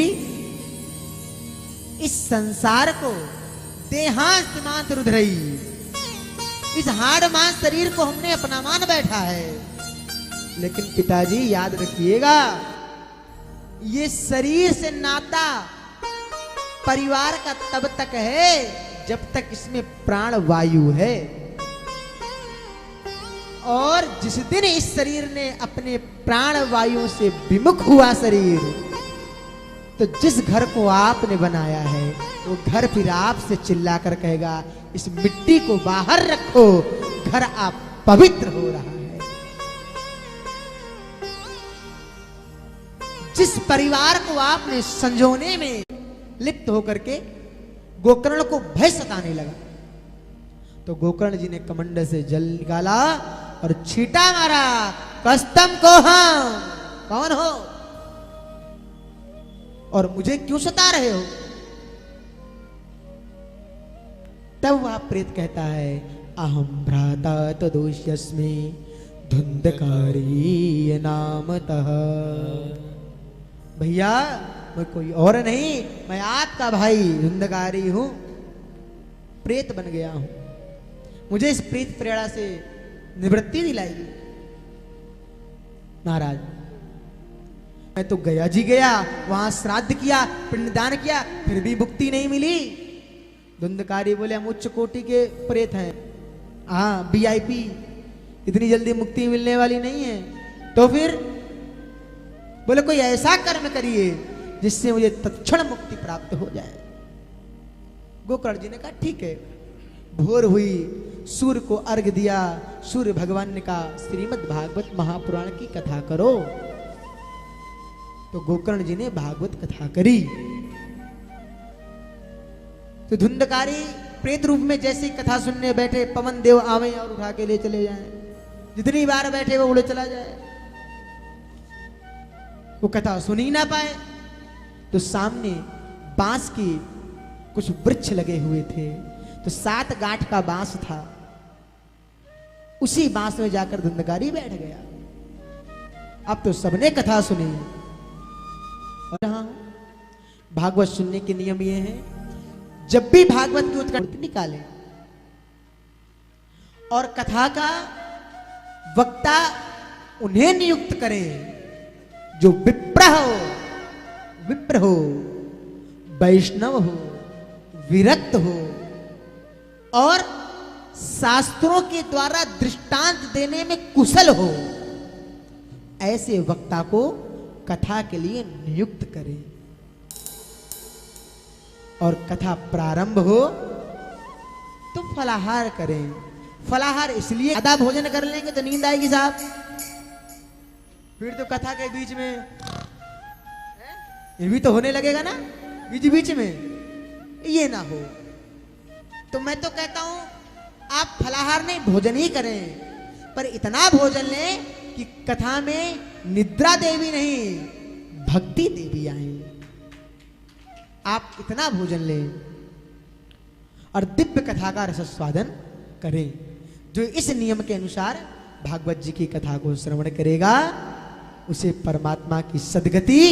इस संसार को देहांत रुद्रई, इस हाड़ मांस शरीर को हमने अपना मान बैठा है, लेकिन पिताजी याद रखिएगा, ये शरीर से नाता परिवार का तब तक है जब तक इसमें प्राण वायु है, और जिस दिन इस शरीर ने अपने प्राण वायु से विमुख हुआ शरीर, तो जिस घर को आपने बनाया है वो घर फिर आपसे चिल्लाकर कहेगा इस मिट्टी को बाहर रखो, घर आप पवित्र हो रहा है। जिस परिवार को आपने संजोने में लिप्त होकर के गोकर्ण को भय सताने लगा, तो गोकर्ण जी ने कमंड से जल निकाला और छींटा मारा, कस्तम को हम कौन हो और मुझे क्यों सता रहे हो? तब वह प्रेत कहता है अहम भ्राता तदोष्यस्मि धुंधकारी नामतः। भैया मैं कोई और नहीं, मैं आपका भाई धुंधकारी हूं, प्रेत बन गया हूं, मुझे इस प्रेत प्रेरणा से निवृत्ति दिलाएगी। महाराज मैं तो गया जी गया, वहां श्राद्ध किया, पिंडदान किया, फिर भी मुक्ति नहीं मिली। धुंधकारी बोले हम उच्च कोटि के प्रेत हैं, हाँ VIP, इतनी जल्दी मुक्ति मिलने वाली नहीं है। तो फिर बोले कोई ऐसा कर्म करिए जिससे मुझे तत्क्षण मुक्ति प्राप्त हो जाए। गोकर्ण जी ने कहा ठीक है। भोर हुई, सूर्य को अर्घ दिया, सूर्य भगवान ने कहा श्रीमद् भागवत महापुराण की कथा करो। तो गोकर्ण जी ने भागवत कथा करी। तो धुंधकारी प्रेत रूप में जैसे कथा सुनने बैठे, पवन देव आवे और उठा के ले चले जाएं, जितनी बार बैठे वो उड़े चला जाए, वो कथा सुन ही ना पाए। तो सामने बांस के कुछ वृक्ष लगे हुए थे, तो 7 गांठ का बांस था, उसी बांस में जाकर धुंधकारी बैठ गया। अब तो सबने कथा सुनी। और हाँ, भागवत सुनने के नियम ये हैं, जब भी भागवत की उत्कर्ष निकाले और कथा का वक्ता उन्हें नियुक्त करें जो विप्र हो, वैष्णव हो, विरक्त हो और शास्त्रों के द्वारा दृष्टांत देने में कुशल हो, ऐसे वक्ता को कथा के लिए नियुक्त करें। और कथा प्रारंभ हो तो फलाहार करें। फलाहार इसलिए आधा भोजन कर लेंगे तो नींद आएगी साहब, फिर तो कथा के बीच में ये भी तो होने लगेगा ना, बीच में ये ना हो। तो मैं तो कहता हूं आप फलाहार नहीं भोजन ही करें, पर इतना भोजन लें कि कथा में निद्रा देवी नहीं भक्ति देवी आए। आप इतना भोजन लें और दिव्य कथा का रसस्वादन करें। जो इस नियम के अनुसार भागवत जी की कथा को श्रवण करेगा उसे परमात्मा की सद्गति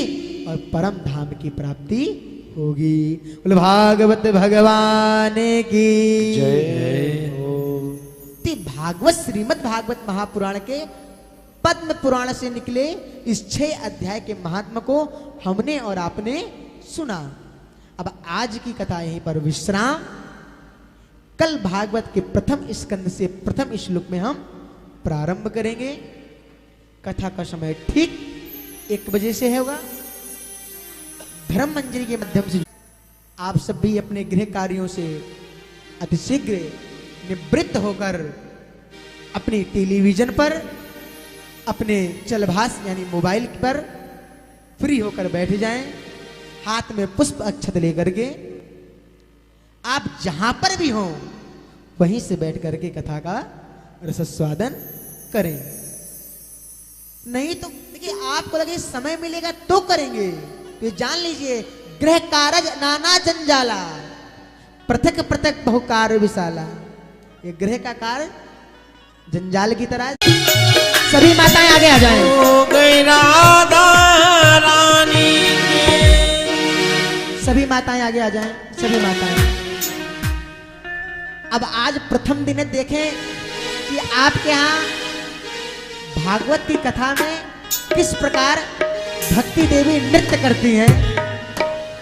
और परम धाम की प्राप्ति होगी। बोले भागवत भगवान की जय हो। भागवत श्रीमद् भागवत महापुराण के पद्म पुराण से निकले इस 6 अध्याय के महात्म को हमने और आपने सुना। अब आज की कथा यहीं पर विश्राम। कल भागवत के प्रथम स्कंद से प्रथम श्लोक में हम प्रारंभ करेंगे। कथा का समय ठीक 1 बजे से होगा। धर्म मंजरी के माध्यम से आप सब भी अपने गृह कार्यों से अतिशीघ्र निवृत्त होकर अपने टेलीविजन पर, अपने चलभास यानी मोबाइल पर फ्री होकर बैठ जाएं, हाथ में पुष्प अक्षत लेकर के। आप जहां पर भी हों वहीं से बैठ करके कथा का रसस्वादन करें। नहीं तो देखिए, आपको लगे समय मिलेगा तो करेंगे, तो ये जान लीजिए गृह कारज नाना जंजाला, पृथक पृथक बहु कार्य विशाला। ये गृह का कार्य जंजाल की तरह। सभी माताएं आगे आ जाएं। हो गई राधा रानी के। सभी माताएं आगे आ जाएं। सभी माताएं। अब आज प्रथम दिन देखें कि आपके यहाँ भागवत की कथा में किस प्रकार भक्ति देवी नृत्य करती हैं।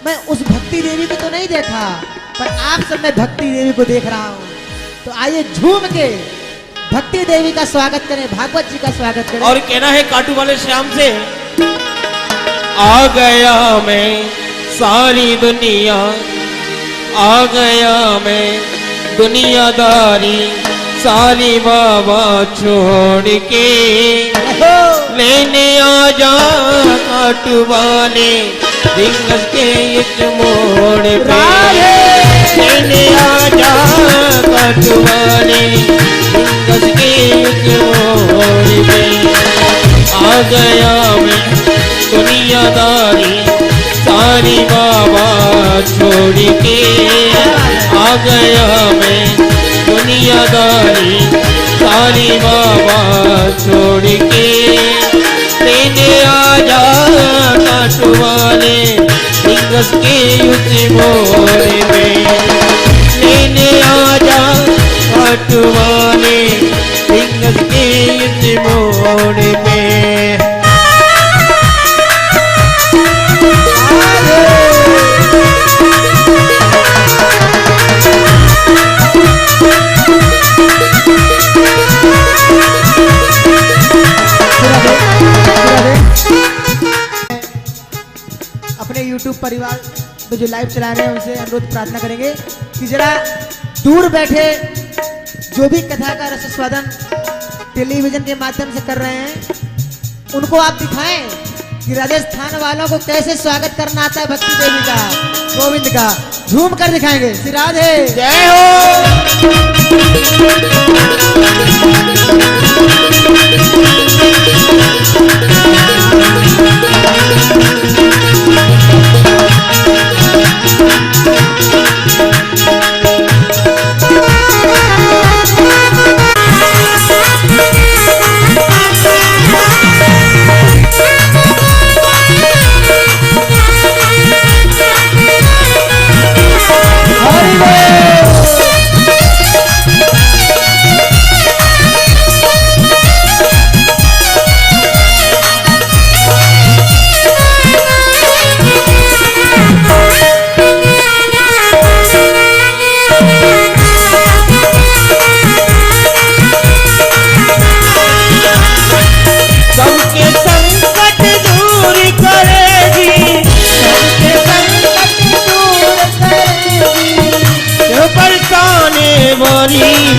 मैं उस भक्ति देवी को तो नहीं देखा, पर आप सब में भक्ति देवी को देख रहा हूं। तो आइए झूम के भक्ति देवी का स्वागत करें, भागवत जी का स्वागत करें। और कहना है काटू वाले श्याम से, आ गया मैं सारी दुनिया, आ गया मैं दुनियादारी सारी बाबा छोड़ के, लेने आ जा काटू वाले दिंगस के इस मोड़ पे, लेने आ जा काटू वाले दिंगस के इस मोड़ पे। आ गया मैं दुनियादारी सारी बाबा छोड़ के, आ गया मैं दुनियादारी सारी बाबा छोड़ के, लेने आ जा काटू वाले दिंगस के उस मोड़ पे, लेने आ जा काटू वाले दिंगस के उस मोड़ पे। अपने YouTube परिवार तो जो लाइव चला रहे हैं उनसे अनुरोध प्रार्थना करेंगे कि जरा दूर बैठे जो भी कथा का रसस्वादन टेलीविजन के माध्यम से कर रहे हैं, उनको आप दिखाएं कि राजस्थान वालों को कैसे स्वागत करना आता है भक्ति देवी का, गोविंद का। झूम कर दिखाएंगे। श्री राधे जय हो।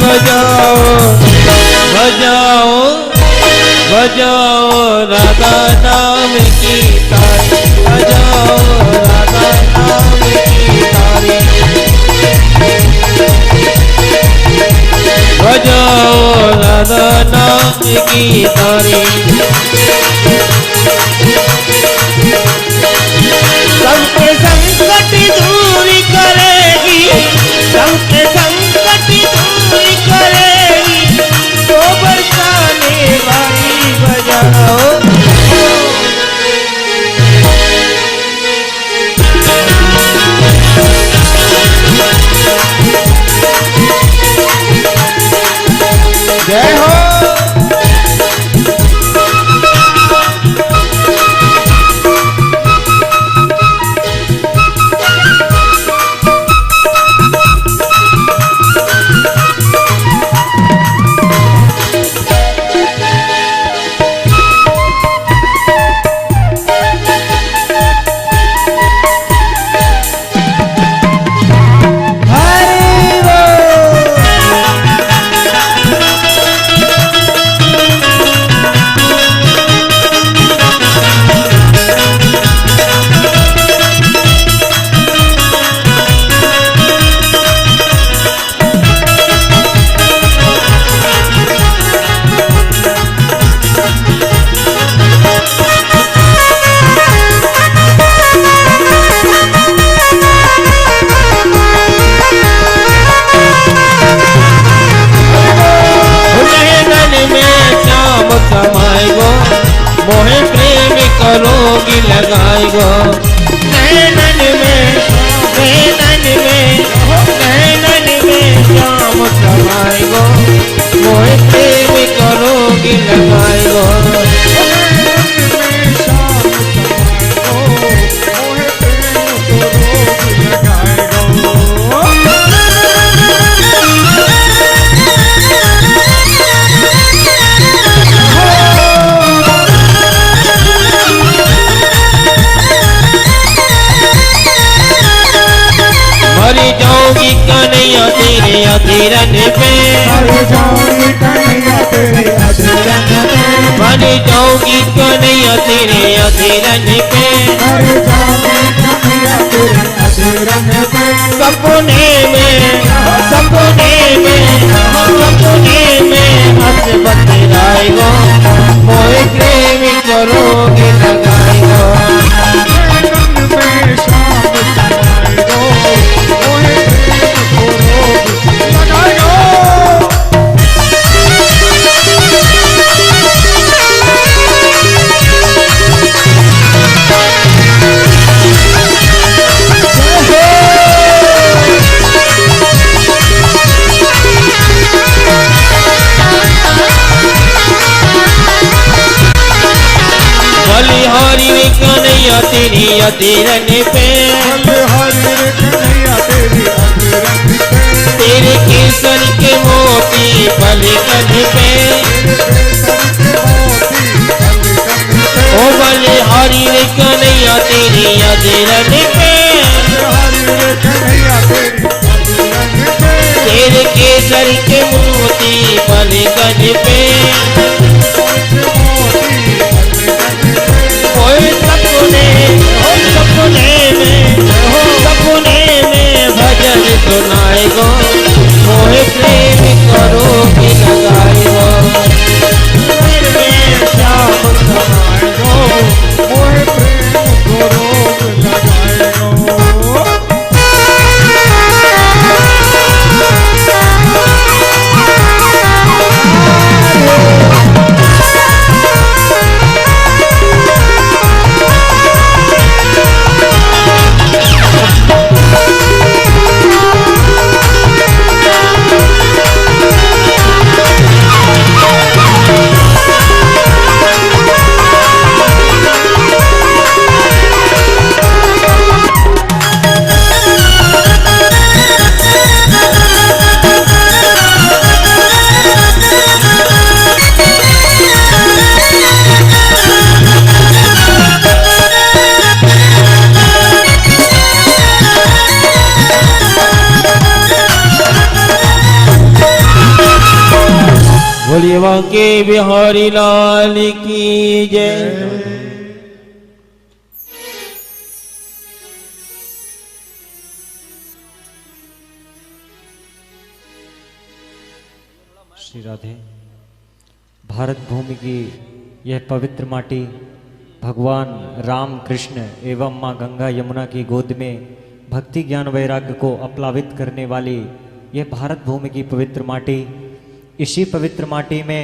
बजाओ बजाओ बजाओ राधा नाम की तारी, बजाओ राधा नाम की तारी, बजाओ राधा नाम की तारी। सबके संकट दूर करेगी, सबके संकट दूर करेगी, तो बरसाने वाली बजाओ। करोगी लगाई गो नैनन में जाम समाई गो मोहे प्रेम करोगी लगाई गो मरी जाऊंगी कन्हैया तेरे अधीरन पे मरी जाऊंगी कन्हैया तेरे अधीरन पे सपने में हंस बतलाई गो मोहे प्रेम करोगे लगाई गो बलिहारी कन्हैया तेरी अधीरन पे तेरे केसर के मोती पलकन पे ओ बलिहारी कन्हैया तेरी अधीरन पे तेरे केसर के मोती पलकन पे सपने में भजन सुनाए गो मोहे प्रेम करोगी लगाए गो श्याम समाए गो मोहे प्रेम करोगी लगाए गो बोलिए बांके बिहारी लाल की जय। श्री राधे। भारत भूमि की यह पवित्र माटी भगवान राम कृष्ण एवं माँ गंगा यमुना की गोद में भक्ति ज्ञान वैराग्य को अपलावित करने वाली यह भारत भूमि की पवित्र माटी, इसी पवित्र माटी में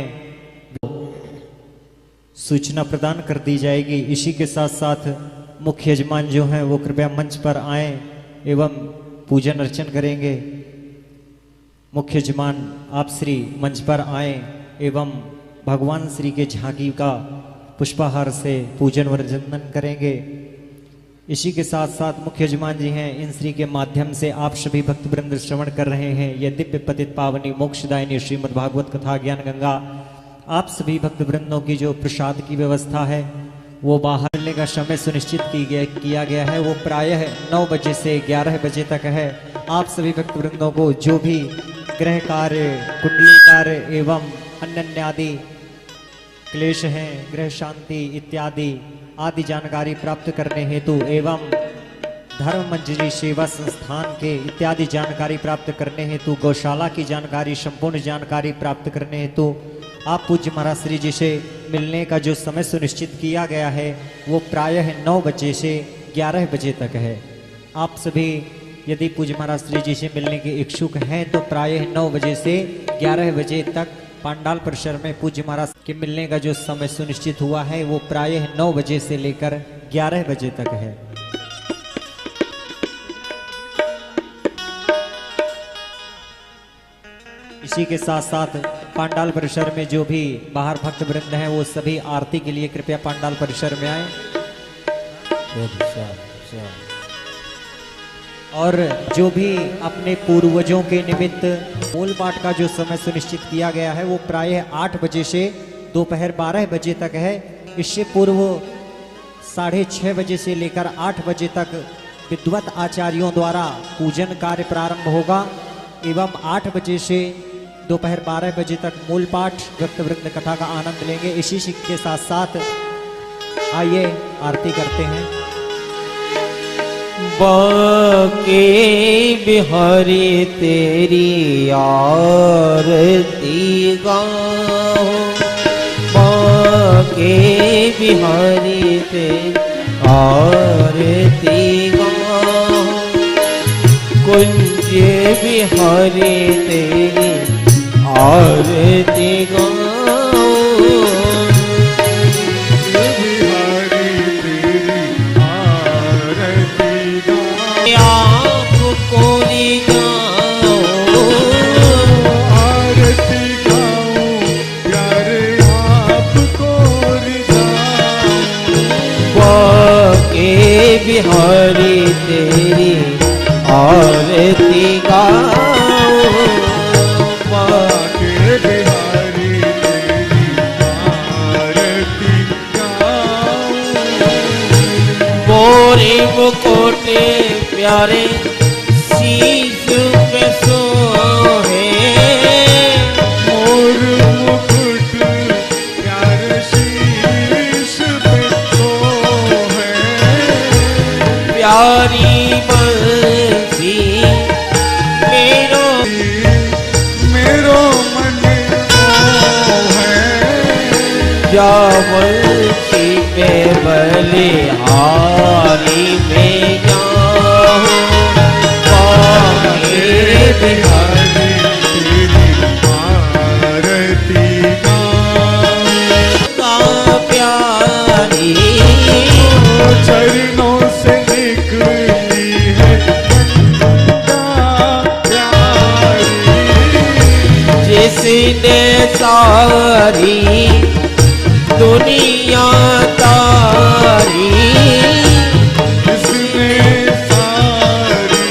सूचना प्रदान कर दी जाएगी। इसी के साथ साथ मुख्य यजमान जो हैं वो कृपया मंच पर आए एवं पूजन अर्चन करेंगे। मुख्य यजमान आप श्री मंच पर आए एवं भगवान श्री के झांकी का पुष्पाहार से पूजन वर्जन करेंगे। इसी के साथ साथ मुख्य यजमान जी हैं, इन श्री के माध्यम से आप सभी भक्त वृंद श्रवण कर रहे हैं यह दिव्य पतित पावनी मोक्षदायिनी श्रीमद् भागवत कथा ज्ञान गंगा। आप सभी भक्त वृंदों की जो प्रसाद की व्यवस्था है वो बाहर मिलने का समय सुनिश्चित किया गया है, वो प्रायः 9 बजे से 11 बजे तक है। आप सभी भक्त वृंदों को जो भी गृह कार्य, कुंडली कार्य एवं अन्य आदि क्लेश हैं, गृह शांति इत्यादि आदि जानकारी प्राप्त करने हेतु एवं धर्म मंजरी सेवा संस्थान के इत्यादि जानकारी प्राप्त करने हेतु, गौशाला की जानकारी, संपूर्ण जानकारी प्राप्त करने हेतु आप पूज्य महाराज श्री जी से मिलने का जो समय सुनिश्चित किया गया है वो प्रायः 9 बजे से 11 बजे तक है। आप सभी यदि पूज्य महाराज श्री जी से मिलने के इच्छुक हैं तो प्रायः 9 बजे से 11 बजे तक पांडाल परिसर में पूज्य महाराज के मिलने का जो समय सुनिश्चित हुआ है वो प्रायः 9 बजे से लेकर 11 बजे तक है। इसी के साथ साथ पांडाल परिसर में जो भी बाहर भक्त वृंद हैं वो सभी आरती के लिए कृपया पांडाल परिसर में आए। और जो भी अपने पूर्वजों के निमित्त मूल पाठ का जो समय सुनिश्चित किया गया है वो प्रायः 8 बजे से दोपहर 12 बजे तक है। इससे पूर्व 6:30 बजे से लेकर 8 बजे तक विद्वत आचार्यों द्वारा पूजन कार्य प्रारंभ होगा एवं 8 बजे से दोपहर 12 बजे तक मूल पाठ भक्त वृंद कथा का आनंद लेंगे। इसी के साथ साथ आइए आरती करते हैं। बाके बिहारी तेरी आरती गाओ, बाके बिहारी तेरी आरती गाओ, कुंज बिहारी तेरी आरती गाओ, बिहारी तेरी आरती गाओ, बाके बिहारी तेरी आरती गाओ, मोरे मुकोटे प्यारे शीश पे सोहे, मोर मुकुट प्यारे शीश पे सोहे, प्यारी बंसी मेरो मन है, जा बंसी पे बलिहारी में जाओ, बाके बिहारी तेरी आरती का प्यारी, चरणों से निकली है गंगा प्यारी, जिसने सारी दुनिया तारी, जिसने सारी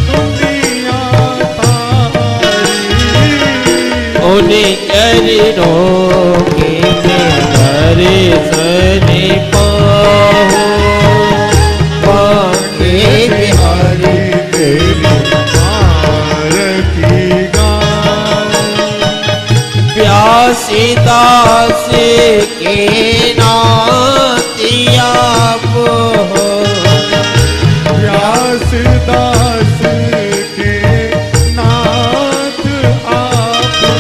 दुनिया तारी, उन्हें चरणों के दर्शन पाओ, बाके बिहारी तेरी आरती गाओ, प्यासी दास के नातिया हो, व्यास दास के नाथ आप हो,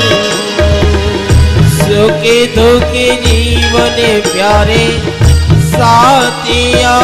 सुख दुख जीवन प्यारे साथिया